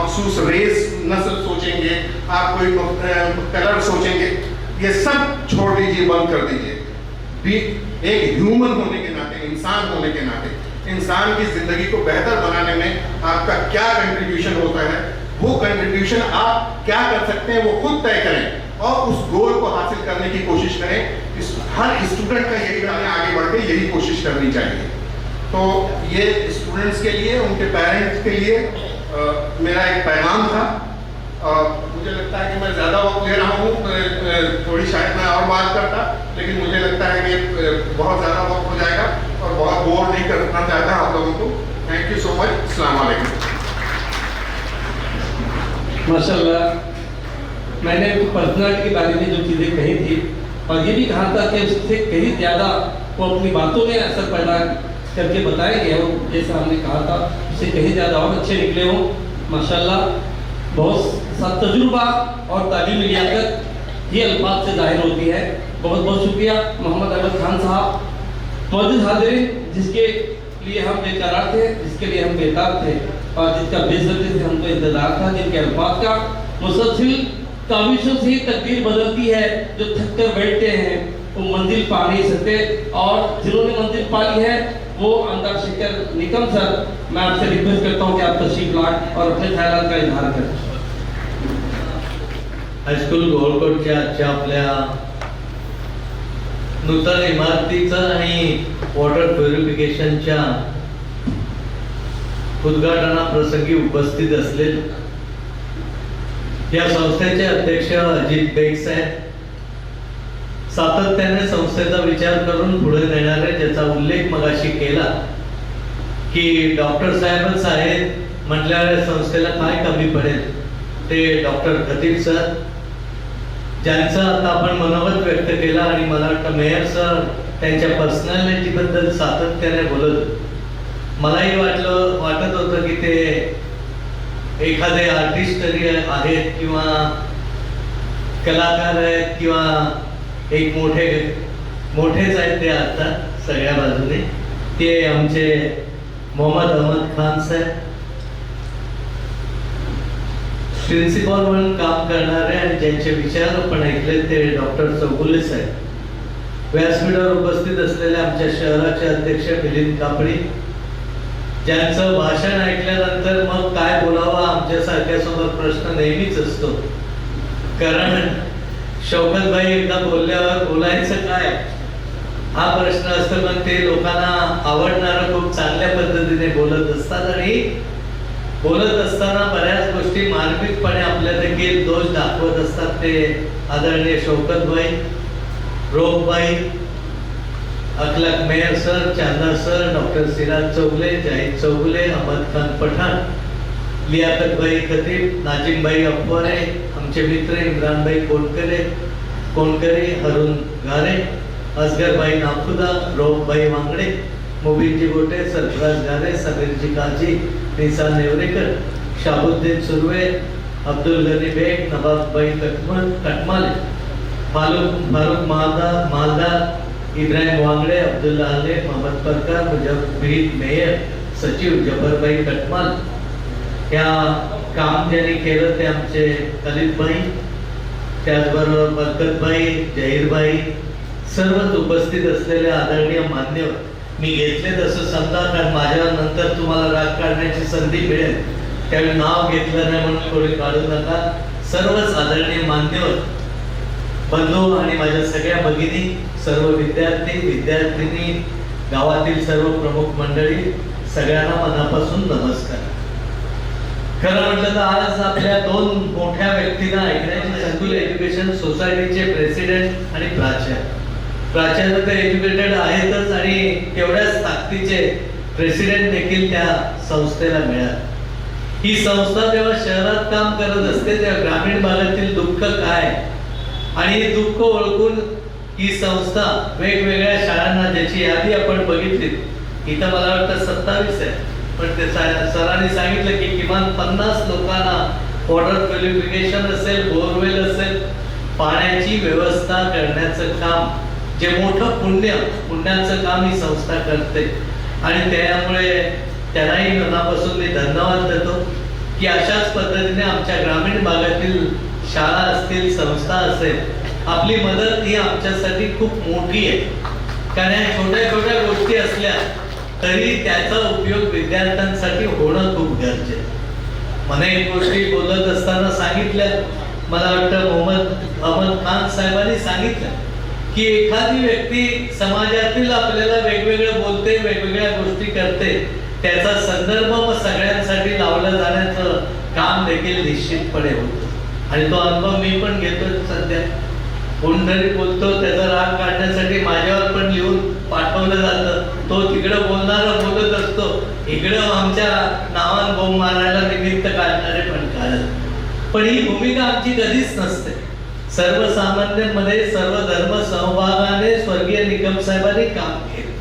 मखसूस रेस नस्ल सोचेंगे, आप कोई कलर सोचेंगे, ये सब छोड़ दीजिए, बंद कर दीजिए। भी एक ह्यूमन होने के नाते, इंसान होने के नाते, इंसान की जिंदगी को बेहतर बनाने में आपका क्या कंट्रीब्यूशन होता है, वो कंट्रीब्यूशन आप क्या कर सकते हैं वो खुद तय करें और उस गोल को हासिल करने की कोशिश करें। हर स्टूडेंट का यही हमें आगे बढ़ के यही कोशिश करनी चाहिए। तो ये स्टूडेंट्स के लिए, उनके पेरेंट्स के लिए मेरा एक पैगाम था। मुझे लगता है कि मैं ज़्यादा वक्त ले रहा हूँ, थोड़ी शायद मैं और बात करता, लेकिन मुझे लगता है कि बहुत ज़्यादा वक्त हो जाएगा और बहुत बोर नहीं करना चाहता आप लोगों को। Thank you so much. अस्सलाम वालेकुम। माशाल्लाह, मैंने पर्सनालिटी के बारे में जो चीज़ें कही थी और ये भी कहा था कि उससे कहीं ज़्यादा वो अपनी बातों में असर पैदा करके बताएंगे, और जैसा हमने कहा था उससे कहीं ज़्यादा और अच्छे निकले हों। माशाल्लाह, बहुत सा तजुर्बा और तालीमी लियाकत ये अल्फाज से जाहिर होती है। बहुत बहुत शुक्रिया मोहम्मद अहमद खान साहब। मौजूद हाजिरीन, जिसके लिए हम बेकरार थे, जिसके लिए हम बेताब थे और जिसका बेसब्री से हमको इंतजार था, जिनके अल्फाज का मुसलसिल काविशों से ही तकदीर बदलती है, जो थक कर बैठते हैं वो मंजिल पा नहीं सकते, और जिन्होंने मंजिल पा ली है वो अंदर शिकर निकम सर, मैं आपसे रिक्वेस्ट करता हूँ कि आप तशरीफ लाएं और अपने ख्यालात का इजहार करें। हायस्कूल गोलकोटच्या आजच्या आपल्या नूतन इमारतीचं आणि वॉटर प्युरिफिकेशनच्या उद्घाटनाप्रसंगी उपस्थित असलेले या संस्थेचे अध्यक्ष अजित बेग साहेब, सातत्याने संस्थेचा विचार करून पुढे नेणारे, ज्याचा उल्लेख मगाशी केला की डॉक्टर साहेबच आहेत म्हटल्यावर संस्थेला काय कमी पडेल, ते डॉक्टर खतीब सर, ज्यांचं आता आपण मनोगत व्यक्त केलं, आणि मला वाटतं मेयर सर त्यांच्या पर्सनॅलिटी बद्दल सातत्याने बोलत, मलाही वाटत होतं की ते एखादे आर्टिस्ट तरी आहेत किंवा कलाकार आहेत किंवा एक मोठेच आहेत ते आता सगळ्या बाजूने, ते आमचे मोहम्मद अहमद खान साहेब, प्रिन्सिपल म्हणून काम करणारे आणि ज्यांचे विचार आपण ऐकले ते डॉक्टर चौगुले साहेब, व्यासपीठावर उपस्थित असलेले आमच्या शहराचे अध्यक्ष मिलिंद कापडी, ज्यांचं भाषण ऐकल्यानंतर मग काय बोलावं आमच्यासारख्या समोर प्रश्न नेहमीच असतो, कारण शौकत भाई एकदा बोलल्यावर बोलायचं काय हा प्रश्न असतो, पण ते लोकांना आवडणारं खूप चांगल्या पद्धतीने बोलत असतात, आणि बोलत असताना बऱ्याच गोष्टी मार्मिकपणे आपल्या देखील दोष दाखवत असतात। ते आदरणीय शौकत भाई, रोप भाई, Akhlaq mayor sir, Chanda sir, doctor Siraj Chougule, Zahid Chougule, Ahmed Khan Pathan, Liyaqat भाई खतीब, नाजिम भाई अफवारे, आमचे मित्र इम्रान भाई कोणकरे, हरून गारे, असगर भाई नाखुदा, रोप भाई वांगडे, मोबिनजी गोटे, सरफराज गारे, समीरजी काजी, निसा नेवरेकर, शाबुद्दीन सुरवे, अब्दुल गनी बेग, नवाब भाई कटमाले, फारूक मालदार, इब्राहिम वांगडे, अब्दुल्ला आले, मोहम्मद परकार, मुजब्बीर मेयर, सचिव जबरभाई कटमाल, या काम ज्यांनी केलं ते आमचे खलीद भाई, त्याचबरोबर बरकत भाई, जहीर भाई, सर्वच उपस्थित असलेले आदरणीय मान्यवर, मी घेतले तसं समजा, कारण माझ्या नंतर तुम्हाला राग काढण्याची संधी मिळेल, त्यावेळी नाव घेतलं नाही म्हणून थोडी काढू नका। सर्वच आदरणीय मान्यवर बंधू आणि माझ्या सगळ्या भगिनी, सर्व विद्यार्थिनी, गावातील सर्व प्रमुख मंडळी, सगळ्यांना मनापासून नमस्कार। खरं म्हटलं तर आज आपल्या दोन मोठ्या व्यक्तींना ऐकण्याची संकुल एज्युकेशन सोसायटीचे प्रेसिडेंट आणि प्राचार्य तर एज्युकेटेड आहेतच, आणि तेवढ्याच ताकदीचे प्रेसिडेंट देखील त्या संस्थेला मिळाले। ही संस्था जेव्हा शहरात काम करत असते तेव्हा ग्रामीण भागातील दुःख काय आणि दुःख ओळखून ही संस्था वेगवेगळ्या शाळांना, ज्याची यादी आपण बघितली इथं मला वाटतं 27 आहे, पण ते सरांनी सांगितलं की किमान 50 लोकांना वॉटर प्युरिफिकेशन असेल, बोरवेल असेल, पाण्याची व्यवस्था करण्याचं काम, जे मोठं पुण्याचं काम ही संस्था करते, आणि त्यामुळे त्यांनाही मनापासून मी धन्यवाद देतो की अशाच पद्धतीने आमच्या ग्रामीण भागातील शाळा असतील, संस्था असेल, आपली मदत ही आमच्यासाठी खूप मोठी आहे. कारण या छोट्या छोट्या गोष्टी असल्या तरी त्याचा उपयोग विद्यार्थ्यांसाठी होणं खूप गरजेचं आहे. मला एक गोष्टी बोलत असताना सांगितल्या, मला वाटतं मोहम्मद अहमद खान साहेबांनी सांगितलं की एखादी व्यक्ती समाजातील आपल्याला वेगवेगळं बोलते, वेगवेगळ्या गोष्टी करते, त्याचा संदर्भ मग सगळ्यांसाठी लावलं जाण्याचं काम देखील निश्चितपणे होतं. आणि तो अनुभव मी पण घेतोय सध्या. कोणतरी बोलतो, त्याचा राग काढण्यासाठी माझ्यावर पण लिहून पाठवलं जातं. तो तिकडं बोलणारा बोलत असतो, इकडं आमच्या नावान बोंब मारायला निमित्त काढणारे पण काढत. पण ही भूमिका आमची कधीच नसते. सर्वसामान्यांमध्ये सर्व धर्म सहभागाने स्वर्गीय निकम साहेबांनी काम केलं.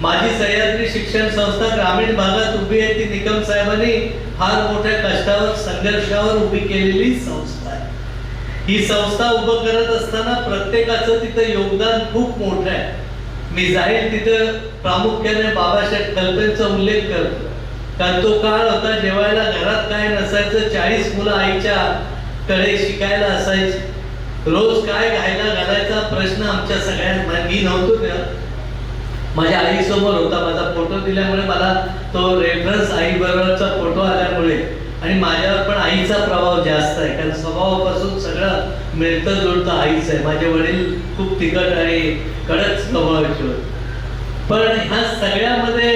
माझी सह्याद्री शिक्षण संस्था ग्रामीण भागात उभी आहे. ती निकम साहेबांनी फार मोठ्या कष्टावर, संघर्षावर उभी केलेली संस्था आहे. ही संस्था उभं करत असताना प्रत्येकाचं तिथं योगदान खूप मोठं आहे. मी जाईल तिथं प्रामुख्याने बाबासाहेब कल्पेंचा उल्लेख करतो, कारण तो काळ होता जेवायला घरात काय नसायचं, 40 मुलं आईच्या कडे शिकायला असायची. रोज काय खायला घालायचा प्रश्न आमच्या सगळ्यांना. मी नव्हतो त्या, माझ्या आई समोर होता. माझा फोटो दिल्यामुळे मला तो रेफरन्स आई बरोबरचा फोटो आल्यामुळे, आणि माझ्यावर पण आईचा प्रभाव जास्त आहे, कारण स्वभावापासून सगळं मिळतं जुळतं आईच आहे. माझे वडील खूप तिखट आणि कडक स्वभावाचे होते. पण ह्या सगळ्यामध्ये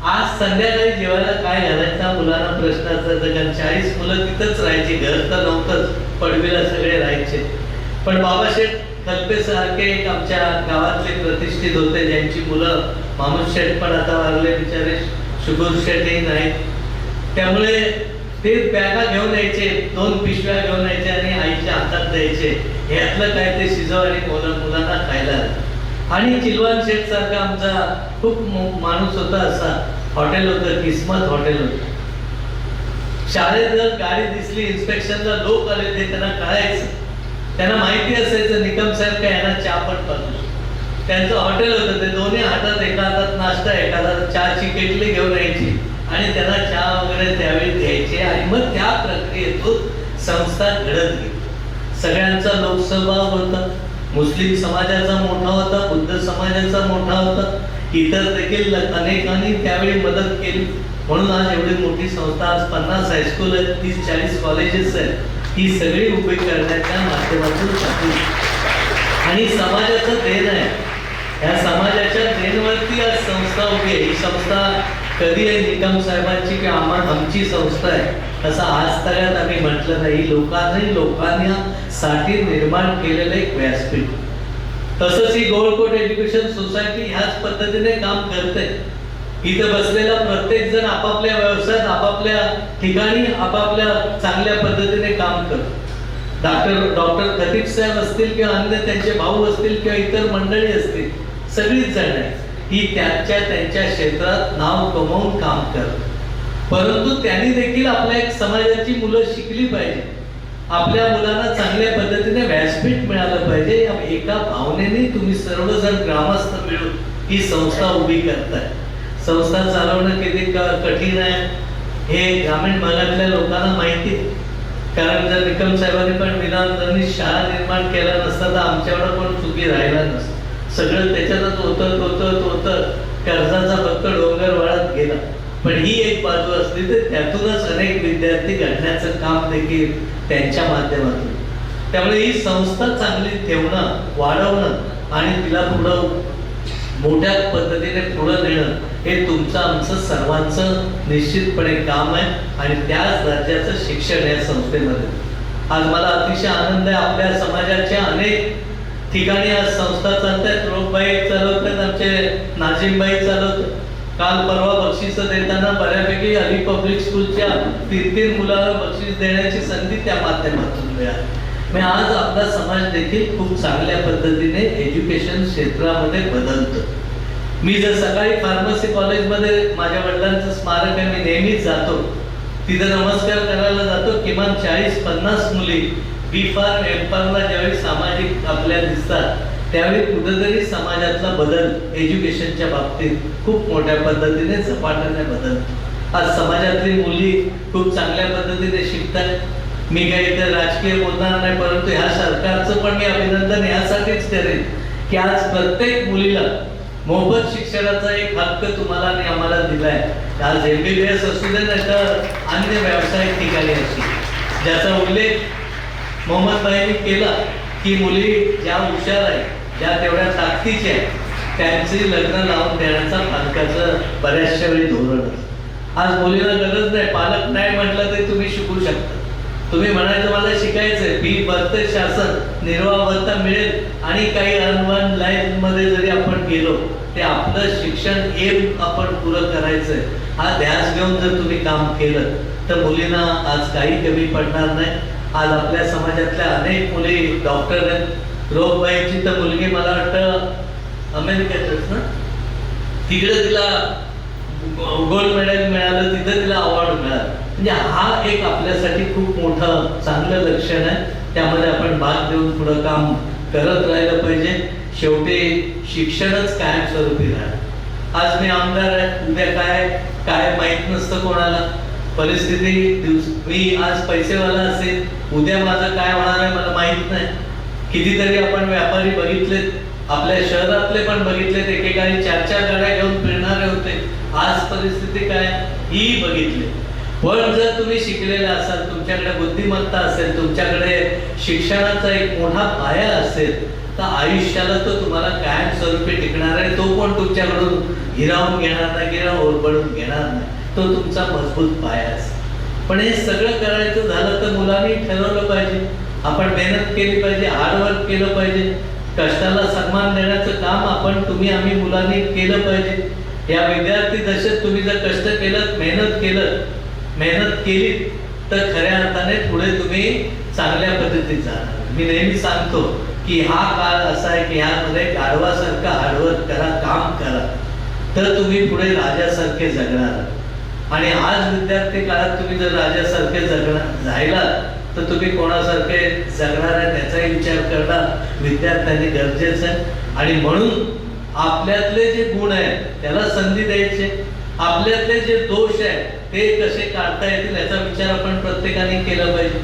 आज संध्याकाळी जेवायला काय घालायचा मुलांना प्रश्न असायचा, कारण 40 मुलं तिथंच राहायची, घर तर नव्हतंच, पडवीला सगळे राहायचे. पण बाबाशेठ कल्पे सारखे एक आमच्या गावातले प्रतिष्ठित होते, ज्यांची मुलं, मामूद शेठ पण आता वारले बिचारे, शुगुर शेठही नाहीत. त्यामुळे ते बॅगा घेऊन यायचे, 2 पिशव्या घेऊन यायचे आणि आईच्या हातात द्यायचे, ह्यातलं काय ते शिजव आणि मुलांना खायला. आणि चिलवान शेठ सारखा आमचा खूप माणूस होता, असा हॉटेल होतं, किस्मत हॉटेल होतं. शाळेत जर गाडी दिसली इन्स्पेक्शनला, लोक आले ते त्यांना कळायचं, त्यांना माहिती असायचं निकम साहेब काय यांना चहा पण पाजतो. त्यांचं हॉटेल होतं, ते दोन्ही हातात, एका हातात नाश्ता, एका हातात चहाची केटली घेऊन यायची आणि त्यांना चहा वगैरे त्यावेळी द्यायचे. आणि मग त्या प्रक्रियेतून संस्था घडत गेली. सगळ्यांचा लोकसहभाग होता. मुस्लिम समाजाचा मोठा होता, बुद्ध समाजाचा मोठा होता, इतर देखील अनेकांनी त्यावेळी मदत केली. म्हणून आज एवढी मोठी संस्था, आज 50 हायस्कूल आहेत, 30-40 कॉलेजेस आहेत, ही सगळी उभी करण्याच्या माध्यमातून शकली. आणि समाजाचं देण आहे, या समाजाच्या देणवरती आज संस्था उभी आहे. ही संस्था कधी आहे निकम साहेबांची की आमची संस्था आहे असं आज तऱ्यात आम्ही म्हटलं नाही. लोकांसाठी निर्माण केलेलं एक व्यासपीठ. तसंच ही गोळकोट एज्युकेशन सोसायटी ह्याच पद्धतीने काम करते. इथं बसलेला प्रत्येक जण आपापल्या व्यवसायात, आपापल्या ठिकाणी, आपापल्या चांगल्या पद्धतीने काम करतो. डॉक्टर खतीब साहेब असतील किंवा अन्य त्यांचे भाऊ असतील किंवा इतर मंडळी असतील, सगळीच जण आहे ही त्यांच्या क्षेत्रात नाव कमवून काम करतात. परंतु त्यांनी देखील आपल्या एक समाजाची मुलं शिकली पाहिजे, आपल्या मुलांना चांगल्या पद्धतीने व्यासपीठ मिळालं पाहिजे. या एका भावनेने तुम्ही सर्वजण ग्रामस्थ मिळून ही संस्था उभी करताय. संस्था चालवणं किती कठीण आहे हे ग्रामीण भागातल्या लोकांना माहिती आहे. कारण जर निकम साहेबांनी पण विनाजनी शाळा निर्माण केला नसता तर आमच्याकडं पण चुकी राहिला नसतं. सगळं त्याच्यातच होतं, कर्जाचा फक्त डोंगर वाढत गेला. पण ही एक बाजू असली तर त्यातूनच अनेक विद्यार्थी घडण्याचं काम देखील त्यांच्या माध्यमातून. त्यामुळे ही संस्था चांगली ठेवणं, वाढवणं आणि तिला पुढं मोठ्या पद्धतीने पुढं नेणं हे तुमचं आमचं सर्वांचं निश्चितपणे काम आहे. आणि त्याच दर्जाचं शिक्षण या संस्थेमध्ये. आज मला अतिशय आनंद आहे, आपल्या समाजाच्या अनेक ठिकाणी आज संस्था चालतात. रोगबाई चालवतात, आमचे नाजिमबाई चालवतात. काल परवा बक्षीस देताना बऱ्यापैकी अली पब्लिक स्कूलच्या 3 मुलांना बक्षीस देण्याची संधी त्या माध्यमातून मिळाली. म्हणजे आज आपला समाज देखील खूप चांगल्या पद्धतीने एज्युकेशन क्षेत्रामध्ये बदलतो. मी जर सकाळी फार्मसी कॉलेजमध्ये माझ्या वडिलांचं स्मारक आहे, मी नेहमीच जातो, तिथं नमस्कार करायला जातो. किमान 40-50 मुली बी फार्म एम फार्मला ज्यावेळी सामाजिक आपल्या दिसतात त्यावेळी कुठेतरी समाजातला बदल एज्युकेशनच्या बाबतीत खूप मोठ्या पद्धतीने झपाट्याने बदलतो. आज समाजातली मुली खूप चांगल्या पद्धतीने शिकतात. मी काही इथे राजकीय बोलणार नाही, परंतु ह्या सरकारचं पण मी अभिनंदन यासाठीच करेन की आज प्रत्येक मुलीला मोफत शिक्षणाचा एक हक्क तुम्हाला आणि आम्हाला दिलाय. आज MBBS असू दे नाही तर अन्य व्यावसायिक ठिकाणी असू, ज्याचा उल्लेख मोहम्मदभाईंनी केला की मुली ज्या हुशार आहेत, ज्या तेवढ्या ताकदीच्या आहेत, त्यांची लग्न लावून देण्याचा पालकाचं बऱ्याचशा वेळी धोरण असतं. आज मुलीला गरज नाही, पालक नाही म्हटलं तरी तुम्ही शिकू शकता. तुम्ही म्हणायचं मला शिकायचंय, फी भरते शासन, निर्वाह भत्ता मिळेल आणि काही अनवन लाईफ मध्ये जरी आपण गेलो ते आपलं शिक्षण एम आपण पुरं करायचंय हा ध्यास घेऊन जर तुम्ही काम केलं तर मुलींना आज काही कमी पडणार नाही. आज आपल्या समाजातल्या अनेक मुली डॉक्टर आहेत. रोगबाईची तर मुलगी मला वाटतं अमेरिकेतच ना, तिकडे तिला गोल्ड मेडल मिळालं, तिथं तिला अवॉर्ड मिळाला. म्हणजे हा एक आपल्यासाठी खूप मोठं चांगलं लक्षण आहे. त्यामध्ये आपण भाग देऊन पुढं काम करत राहिलं पाहिजे. शेवटी शिक्षणच कायमस्वरूपी राहणार. आज मी आमदार आहे, उद्या काय काय माहित नसतं कोणाला. परिस्थिती मी आज पैसेवाला असेल, उद्या माझं काय होणार आहे मला माहित नाही. कितीतरी आपण व्यापारी बघितलेत, आपल्या शहरातले पण बघितलेत, एकेकाळी 4-4 गाड्या घेऊन फिरणारे होते. आज परिस्थिती काय ही बघितली. पण जर तुम्ही शिकलेला असाल, तुमच्याकडे बुद्धिमत्ता असेल, तुमच्याकडे शिक्षणाचा एक मोठा पाया असेल तर आयुष्याला तो तुम्हाला कायमस्वरूपी टिकणार आहे. तो पण तुमच्याकडून हिरावून घेणार नाही किंवा ओरबडून घेणार नाही. तो तुमचा मजबूत पाया असेल. पण हे सगळं करायचं झालं तर मुलांनी ठरवलं पाहिजे, आपण मेहनत केली पाहिजे, हार्डवर्क केलं पाहिजे. कष्टाला सन्मान देण्याचं काम आपण तुम्ही आम्ही मुलांनी केलं पाहिजे. या विद्यार्थी दशेत तुम्ही जर कष्ट केलं, मेहनत केली तर खऱ्या अर्थाने पुढे तुम्ही चांगल्या पद्धतीत जाणार. मी नेहमी सांगतो की हा काळ असा आहे की ह्यामध्ये गाढवासारखं हार्डवर्क करा, काम करा, तर तुम्ही पुढे राजासारखे जगणार. आणि आज विद्यार्थी काळात तुम्ही जर राजासारखे जायला तर तुम्ही कोणासारखे जगणार आहे त्याचाही विचार करणं विद्यार्थ्यांनी गरजेचं आहे. आणि म्हणून आपल्यातले जे गुण आहेत त्याला संधी द्यायचे, आपल्यातले जे दोष आहेत ते कसे काढता येतील याचा विचार आपण प्रत्येकाने केला पाहिजे.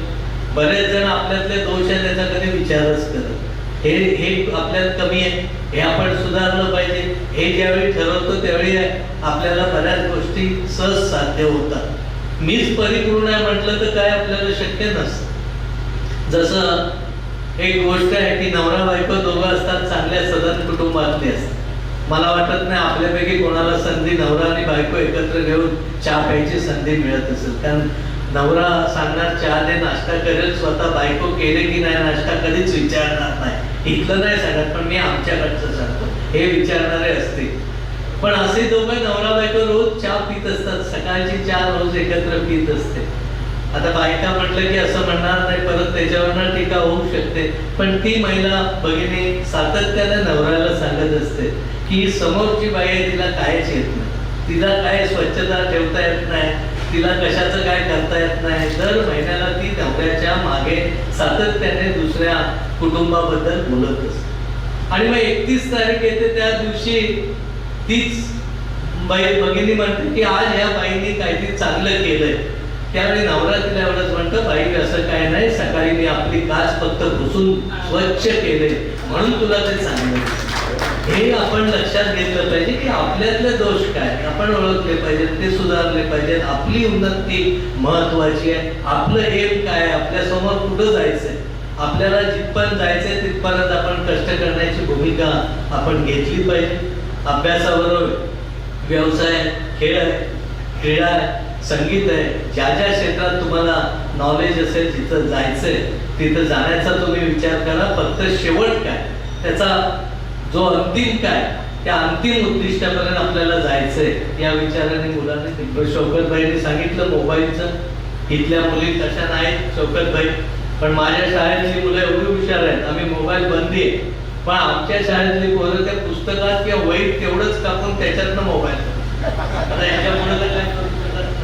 बरेच जण आपल्यातले दोष आहेत त्याचा कधी विचारच करत. हे आपल्यात कमी आहे, हे आपण सुधारलं पाहिजे. हे ज्यावेळी ठरवतो त्यावेळी आपल्याला बऱ्याच गोष्टी सहज साध्य होतात. मीच परिपूर्ण आहे म्हटलं तर काय आपल्याला शक्य नसतं. जसं एक गोष्ट आहे की नवरा बायको दोघं असतात, चांगल्या सदन कुटुंबातले असतात. मला वाटत नाही आपल्यापैकी कोणाला संधी नवरा आणि बायको एकत्र घेऊन चहा प्यायची संधी मिळत असेल. कारण नवरा सांगणार चहा दे, नाश्ता करेल, स्वतः बायको केले की नाही नाश्ता कधीच विचारणार नाही. इथलं नाही सांगत, पण मी आमच्याकडचं सांगतो, हे विचारणारे असते. पण असे दोघं नवरा बायको रोज चहा पित असतात, सकाळची चहा रोज एकत्र पित असते. आता बायका म्हटलं की असं म्हणणार नाही, परत त्याच्यावरनं टीका होऊ शकते. पण ती महिला भगिनी सातत्याने नवऱ्याला सांगत असते की समोरची बाई आहे तिला कायच येत नाही, तिला काय स्वच्छता ठेवता येत नाही, तिला कशाचं काय करता येत नाही. दर महिन्याला ती नवऱ्याच्या मागे सातत्याने दुसऱ्या कुटुंबाबद्दल बोलत असते. आणि मग 31 तारीख येते, त्या दिवशी तीच बाई भगिनी म्हणते की आज ह्या बाईने काहीतरी चांगलं केलंय. त्यावेळी नवरा तिला एवढंच म्हणतो, बाई असं काय नाही, सकाळी मी आपली काच फक्त पुसून स्वच्छ केले म्हणून तुला ते चांगलं. हे आपण लक्षात घेतलं पाहिजे की आपल्यातले दोष काय आपण ओळखले पाहिजेत, ते सुधारले पाहिजेत. आपली उन्नती महत्वाची आहे. आपलं एम काय, आपल्या समोर कुठं जायचंय, आपल्याला जिथपर्यंत जायचंय तिथपर्यंत आपण कष्ट करण्याची भूमिका आपण घेतली पाहिजे. अभ्यासाबरोबर व्यवसाय, खेळ आहे, क्रीडा आहे, संगीत आहे, ज्या ज्या क्षेत्रात तुम्हाला नॉलेज असेल, जिथं जायचंय तिथं जाण्याचा तुम्ही विचार करा. फक्त शेवट काय, त्याचा जो अंतिम काय, त्या अंतिम उद्दिष्टापर्यंत आपल्याला जायचंय या विचाराने मुलांनी. शौकतभाईंनी सांगितलं मोबाईलचं, इथल्या मुली तशा नाहीत शौकतभाई, पण माझ्या शाळेतली मुलं एवढी हुशार आहेत, आम्ही मोबाईल बंदी आहे, पण आमच्या शाळेतली पोरं त्या पुस्तकात किंवा वहीत तेवढंच टाकून त्याच्यातनं मोबाईल. आता याच्यामुळे तर काय करू शकत.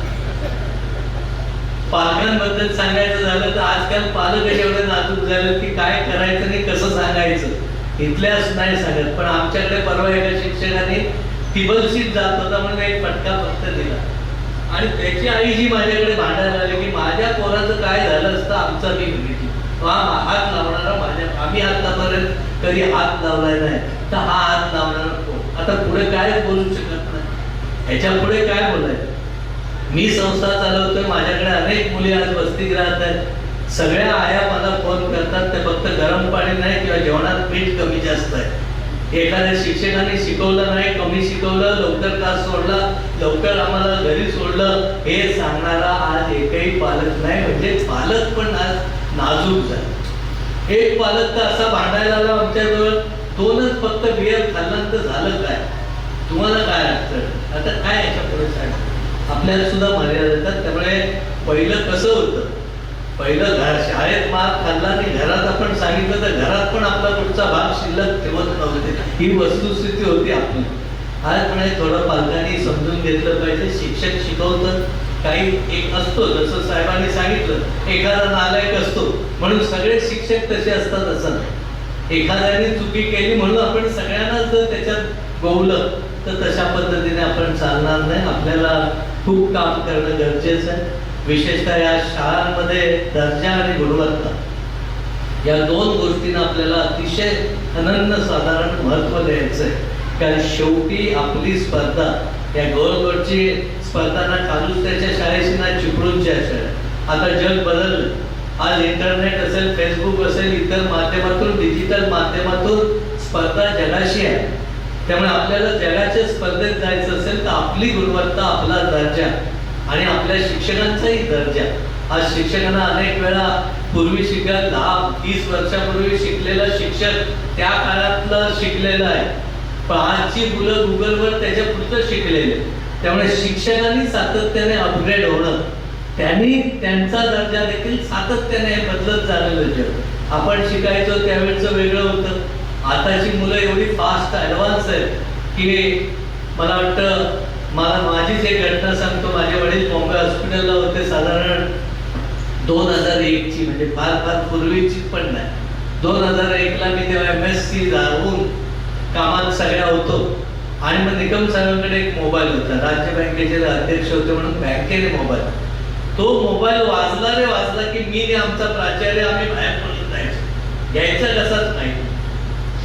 पालकांबद्दल सांगायचं झालं तर आजकाल पालक एवढे नाजूक झाले की काय करायचं आणि कसं सांगायचं इथल्याच नाही सांगत. पण आमच्याकडे परवा एका शिक्षकाने टिबल सीट जात होता म्हणून एक फटका फक्त दिला. आणि त्याची आई जी माझ्याकडे भांडायला आली की माझ्या पोराचं काय झालं असतं आमचा मी बघितली. हात लावणारा आम्ही आतापर्यंत कधी हात लावलाय नाही, तर हा हात लावणारा कोण? आता पुढे काय बोलू शकत नाही, ह्याच्या पुढे काय बोलायचं? मी संस्था चालवतोय, माझ्याकडे अनेक मुली आज वसतिगृहात आहेत. सगळ्या आया मला फोन करतात, ते फक्त गरम पाणी नाही किंवा जेवणात मीठ कमी जास्त आहे. एखाद्या शिक्षकाने शिकवलं नाही, कमी शिकवलं, लवकर तास सोडला, लवकर आम्हाला घरी सोडलं, हे सांगणारा आज एकही पालक नाही. म्हणजे पालक पण आज नाजूक झाले. एक पालक तर असा भांडायला आला आमच्याजवळ, 2च फक्त बियर खाल्ल्यानंतर झालं काय, तुम्हाला काय अडचण? आता काय याच्या पुढे सांग, आपल्याला सुद्धा मर्यादा येतात. त्यामुळे पहिलं कसं होतं, पहिलं शाळेत मार खाल्ला आणि घरात आपण सांगितलं तर घरात पण आपला पुढचा भाग शिल्लक ठेवत नव्हते. ही वस्तुस्थिती होती आपली. आज पण थोडं पालकांनी समजून घेतलं पाहिजे. शिक्षक शिकवतात, काही एक असतो, जसं साहेबांनी सांगितलं, एखादा नालायक असतो म्हणून सगळे शिक्षक तसे असतात असं नाही. एखाद्याने चुकी केली म्हणून आपण सगळ्यांना जर त्याच्यात गोवलं तर तशा पद्धतीने आपण चालणार नाही. आपल्याला खूप काम करणं गरजेचं आहे. विशेषतः या शाळांमध्ये दर्जा आणि गुणवत्ता या 2 गोष्टींना आपल्याला अतिशय अनन्यसाधारण महत्त्व द्यायचं आहे. कारण शेवटी आपली स्पर्धा या गौरगडची स्पर्धा ना कालुस्त्याच्या शाळेशी ना चिपळूणच्या शाळेत. आता जग बदललं. आज इंटरनेट असेल, फेसबुक असेल, इतर माध्यमातून, डिजिटल माध्यमातून स्पर्धा जगाशी आहे. त्यामुळे आपल्याला जगाच्या स्पर्धेत जायचं असेल तर आपली गुणवत्ता, आपला दर्जा आणि आपल्या शिक्षकांचाही दर्जा. आज शिक्षकांना अनेक वेळा पूर्वी 10-20 वर्षापूर्वी शिकलेला शिक्षक त्या काळातलं शिकलेलं आहे, पण आजची मुलं गुगलवर त्याच्या पुढचं शिकलेले. त्यामुळे शिक्षकांनी सातत्याने अपग्रेड होणं, त्यांनी त्यांचा दर्जा देखील सातत्याने बदलत झालेलं जग. आपण शिकायचो त्यावेळेचं वेगळं होतं. आताची मुलं एवढी फास्ट ॲडव्हान्स आहेत की मला वाटतं, माझीच एक घटना सांगतो. माझे वडील बॉम्बे हॉस्पिटलला होते साधारण 2001 ची, म्हणजे फार पूर्वीची पण नाही. 2001 ला मी तेव्हा MSc झालं कामात सगळ्या होतो. आणि मग निकम साहेबांकडे एक मोबाईल होता, राज्य बँकेचे अध्यक्ष होते म्हणून बँकेने मोबाईल. तो मोबाईल वाजला रे वाजला की मी आमचा प्राचार्य आम्ही बाहेर पडून जायचो, घ्यायचा कसाच नाही.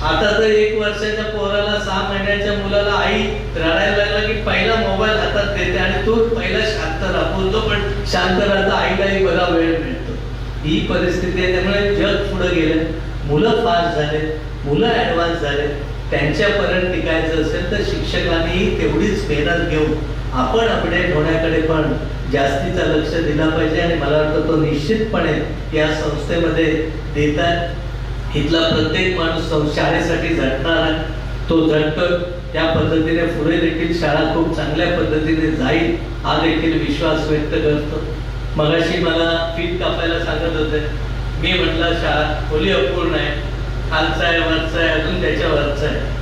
आता तर 1 वर्षाच्या पोराला 6 महिन्याच्या मुलाला आई रडायला लागला की पहिला मोबाईल हातात देते आणि तो पहिला शांत राहतो, पण शांत राहता आईलाही बरा वेळ मिळतो. ही परिस्थिती आहे. त्यामुळे जग पुढे गेलं, मुलं फास्ट झाले, मुलं ऍडव्हान्स झाले. त्यांच्यापर्यंत टिकायचं असेल तर शिक्षकांनी तेवढीच मेहनत घेऊन आपण अपडेट होण्याकडे पण जास्तीचा लक्ष दिला पाहिजे. आणि मला वाटतं तो निश्चितपणे या संस्थेमध्ये देतात. इथला प्रत्येक माणूस शाळेसाठी झटणार आहे, तो झटतो. त्या पद्धतीने पुढे देखील शाळा खूप चांगल्या पद्धतीने जाईल हा देखील विश्वास व्यक्त करतो. मगाशी मला फीत कापायला सांगत होते, मी म्हटलं शाळा खोली अपूर्ण आहे, खालचा आहे, वरचा आहे, अजून त्याच्या वरचा आहे.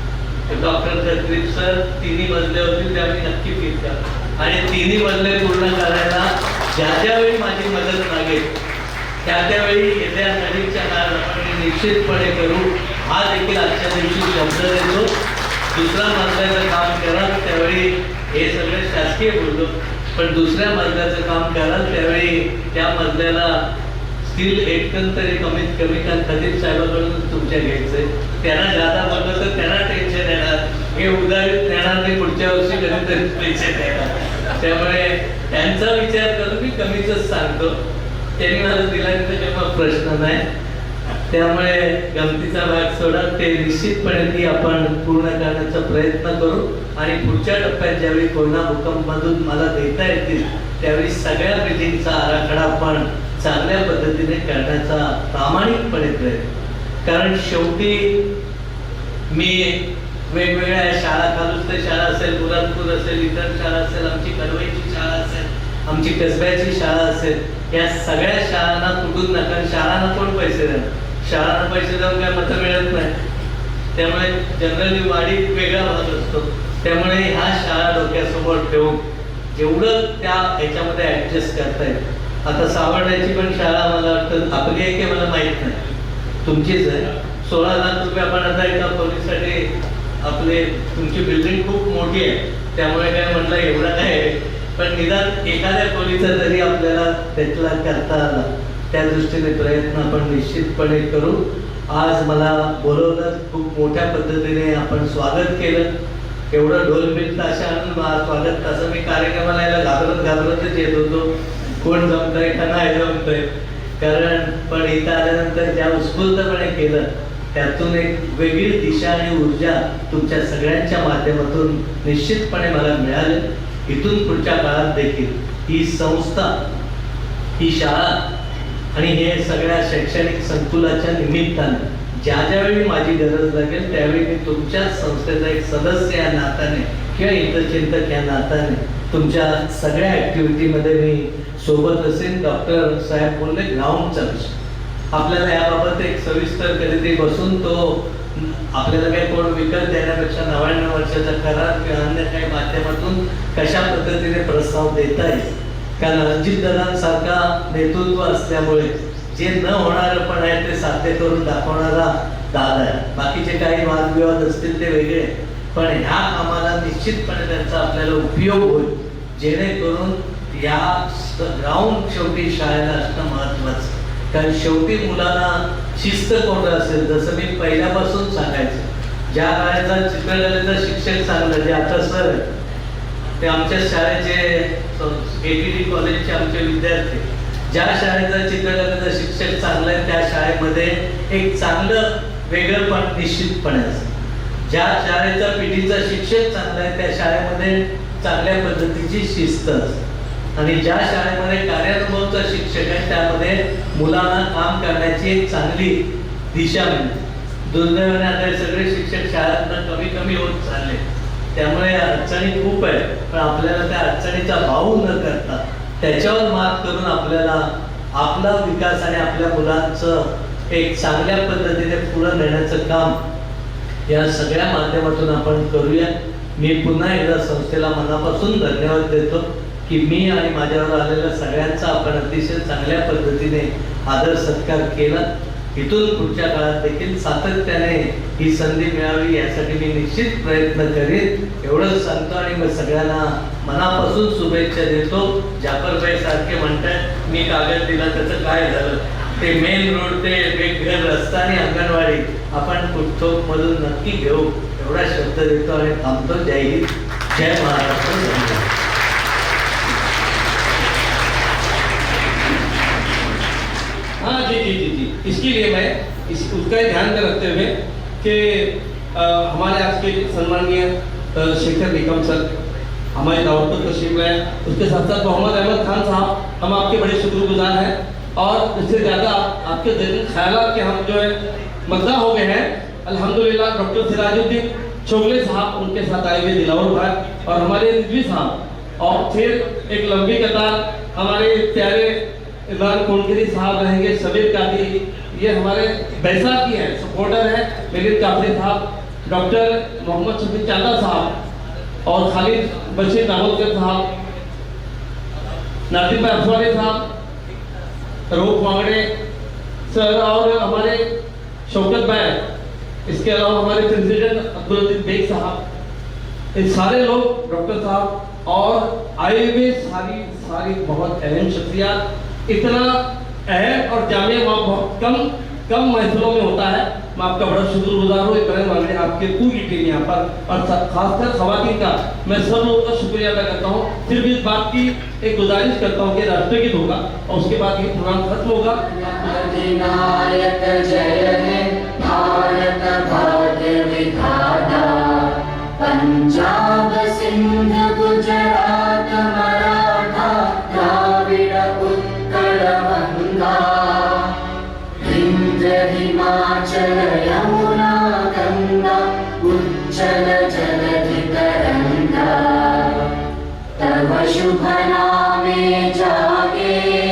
डॉक्टर खत्रीप सर 3 मजले होतील ते आम्ही नक्की फीत कापू आणि 3 मजले पूर्ण करायला ज्या वेळी माझी मदत लागेल त्यावेळी येत्या नजीकच्या काळात आपण निश्चितपणे करू. हा देखील आजच्या दिवशी शब्द देतो. 2रा मजल्याचं काम कराल त्यावेळी हे सगळे शासकीय बोलतो, पण 2ऱ्या मजल्याचं काम कराल त्यावेळी त्या मजल्याला स्टील 1 टन तरी कमीत कमी, कारण खतीब साहेबांकडून तुमच्या घ्यायचंय. त्यांना जादा बोललं तर त्यांना टेन्शन येणार, हे उधारीत देणार नाही, पुढच्या वर्षी कधीतरी पैसे देणार. त्यामुळे त्यांचा विचार करून मी कमीच सांगतो. त्यांनी मला दिला तर मग प्रश्न नाही. त्यामुळे गमतीचा भाग सोडा, ते निश्चितपणे ती आपण पूर्ण करण्याचा प्रयत्न करू. आणि पुढच्या टप्प्यात ज्यावेळी कोरोना भूकंपमधून मला देता येतील त्यावेळी सगळ्या बिल्डिंगचा आराखडा आपण चांगल्या पद्धतीने करण्याचा प्रामाणिकपणे प्रयत्न. कारण शेवटी मी वेगवेगळ्या शाळा, कालुस्ते शाळा असेल, बुरादपूर असेल, इतर शाळा असेल, आमची कडवईची शाळा असेल, आमची कसब्याची शाळा असेल, या सगळ्या शाळांना कुठून नका, शाळांना कोण पैसे देणार, शाळांना पैसे देऊन काय मतं मिळत नाही. त्यामुळे जनरली वाढी वेगळा भाग असतो. त्यामुळे ह्या शाळा डोक्यासमोर ठेवून जेवढं त्या ह्याच्यामध्ये ऍडजस्ट करता येईल. आता सावर्ड्याची पण शाळा मला वाटतं आपली आहे की मला माहित नाही, तुमचीच आहे. 16 लाख रुपये आपण आता एका खोलीसाठी आपले, तुमची बिल्डिंग खूप मोठी आहे त्यामुळे काय म्हटलं एवढं काय, पण निदान एखाद्या खोलीचा तरी आपल्याला त्यातला करता आला, त्या दृष्टीने प्रयत्न आपण निश्चितपणे करू. आज मला बोलवलं, खूप मोठ्या पद्धतीने आपण स्वागत केलं. एवढं ढोलबिल ताशा आणून स्वागत, तसं मी कार्यक्रमाला यायला घाबरतच येत होतो, कोण जमतंय का नाही जमतंय. कारण पण इथं आल्यानंतर ज्या उत्स्फूर्तपणे केलं, त्यातून एक वेगळी दिशा आणि ऊर्जा तुमच्या सगळ्यांच्या माध्यमातून निश्चितपणे मला मिळाली. इथून पुढच्या काळात देखील ही संस्था, ही शाळा आणि हे सगळ्या शैक्षणिक संकुलाच्या निमित्ताने ज्यावेळी माझी गरज लागेल त्यावेळी मी तुमच्या संस्थेचा एक सदस्य या नात्याने किंवा हितचिंतक या नात्याने तुमच्या सगळ्या ॲक्टिव्हिटीमध्ये मी सोबत असेल. डॉक्टर साहेब बोलले ग्राउंड चर्च, आपल्याला याबाबत एक सविस्तर कधीतरी बसून तो आपल्याला काही कोण विकत देण्यापेक्षा 99 वर्षाचा करार किंवा अन्य काही माध्यमातून कशा पद्धतीने प्रस्ताव देता येईल. कारण अजितदादांसारखा नेतृत्व असल्यामुळे जे न होणारं पण आहे ते साध्य करून दाखवणारा दादा आहे. बाकीचे काही वादविवाद असतील ते वेगळे, पण ह्या कामाला निश्चितपणे त्यांचा आपल्याला उपयोग होईल, जेणेकरून या ग्राउंड शेवटी शाळेला असणं महत्त्वाचं. कारण शेवटी मुलांना शिस्त कोण असेल, जसं मी पहिल्यापासून सांगायचं, ज्या शाळेचा चित्रकलेचा शिक्षक चांगलं, जे आता सर आहे ते आमच्या शाळेचे ATD कॉलेजचे आमचे विद्यार्थी, ज्या शाळेचा चित्रकलेचा शिक्षक चांगला आहे त्या शाळेमध्ये एक चांगलं वेगळंपण निश्चितपणे असतं. ज्या शाळेचा PTचा शिक्षक चांगला आहे त्या शाळेमध्ये चांगल्या पद्धतीची शिस्त असते. आणि ज्या शाळेमध्ये कार्यानुभवचा शिक्षक आहे त्यामध्ये मुलांना काम करण्याची एक चांगली दिशा मिळते. दुर्दैवाने आता हे सगळे शिक्षक शाळांना कमी कमी होत चालले, त्यामुळे अडचणी खूप आहे. पण आपल्याला त्या अडचणीचा भाव न करता त्याच्यावर मात करून आपल्याला आपला विकास आणि आपल्या मुलांचं एक चांगल्या पद्धतीने पुढे नेण्याचं काम या सगळ्या माध्यमातून आपण करूया. मी पुन्हा एकदा संस्थेला मनापासून धन्यवाद देतो की मी आणि माझ्यावर आलेल्या सगळ्यांचा आपण अतिशय चांगल्या पद्धतीने आदर सत्कार केला. इथून पुढच्या काळात देखील सातत्याने ही संधी मिळावी यासाठी मी निश्चित प्रयत्न करेन, एवढंच सांगतो. आणि मग सगळ्यांना मनापासून शुभेच्छा देतो. जाफरभाई सारखे म्हणतात मी कागद दिला त्याचं काय झालं, ते मेन रोड ते घर रस्ता आणि अंगणवाडी आपण कुठचोक मधून नक्की घेऊ, एवढा शब्द देतो आणि थांबतो. जय हिंद, जय महाराष्ट्र. धन्यवाद. हाँ जी जी जी जी, इसके लिए मैं उसका ही ध्यान में रखते हुए कि हमारे आज के सम्माननीय शेखर निकम सर हमारी दावत पर तशरीफ लाए, उसके साथ साथ मोहम्मद अहमद खान साहब, हम आपके बड़े शुक्रगुजार हैं. और इससे ज़्यादा आपके दिल ख्याल के हम जो है मद्दा हो गए हैं. अल्हम्दुलिल्लाह डॉक्टर सिराजुद्दीन चोगले साहब उनके साथ आए हुए दिलावर भाई और हमारे रिजवी साहब, और फिर एक लंबी कतार हमारे प्यारे इमरान कोनगिरी साहब रहेंगे, सबीर कादी, ये हमारे बैसाख की हैं, सपोर्टर हैं, मिलिंद काफरी साहब, डॉक्टर मोहम्मद शफी चांदा साहब और खालिद बशीर नागोदकर साहब, नादिम भाई अफवानी साहब, रूप वांगड़े सर और हमारे शौकत भाई, इसके अलावा हमारे प्रेसिडेंट अब्दुल बेग साहब, ये सारे लोग डॉक्टर साहब और आए हुए सारी बहुत अहम शख्सियात. इतना अहम और जामिया वहाँ बहुत कम महफिलों में होता है. मैं आपका बड़ा शुक्रगुजार हूँ इतने वाले आपके पूरी टीम यहाँ पर, और खासकर खवातीन का मैं सब लोगों का शुक्रिया अदा करता हूँ. सिर्फ इस बात की एक गुजारिश करता हूँ कि राष्ट्रगीत होगा और उसके बाद ये प्रोग्राम खत्म होगा. अधिनायक जय हे भारत भाग्य विधाता, पंजाब सिंध गुजरात मराठा द्राविड़ उत्कल गंगा, विंध्य हिमाचल यमुना गंगा उच्चल जलधि तरंगा, तव शुभ नामे जागे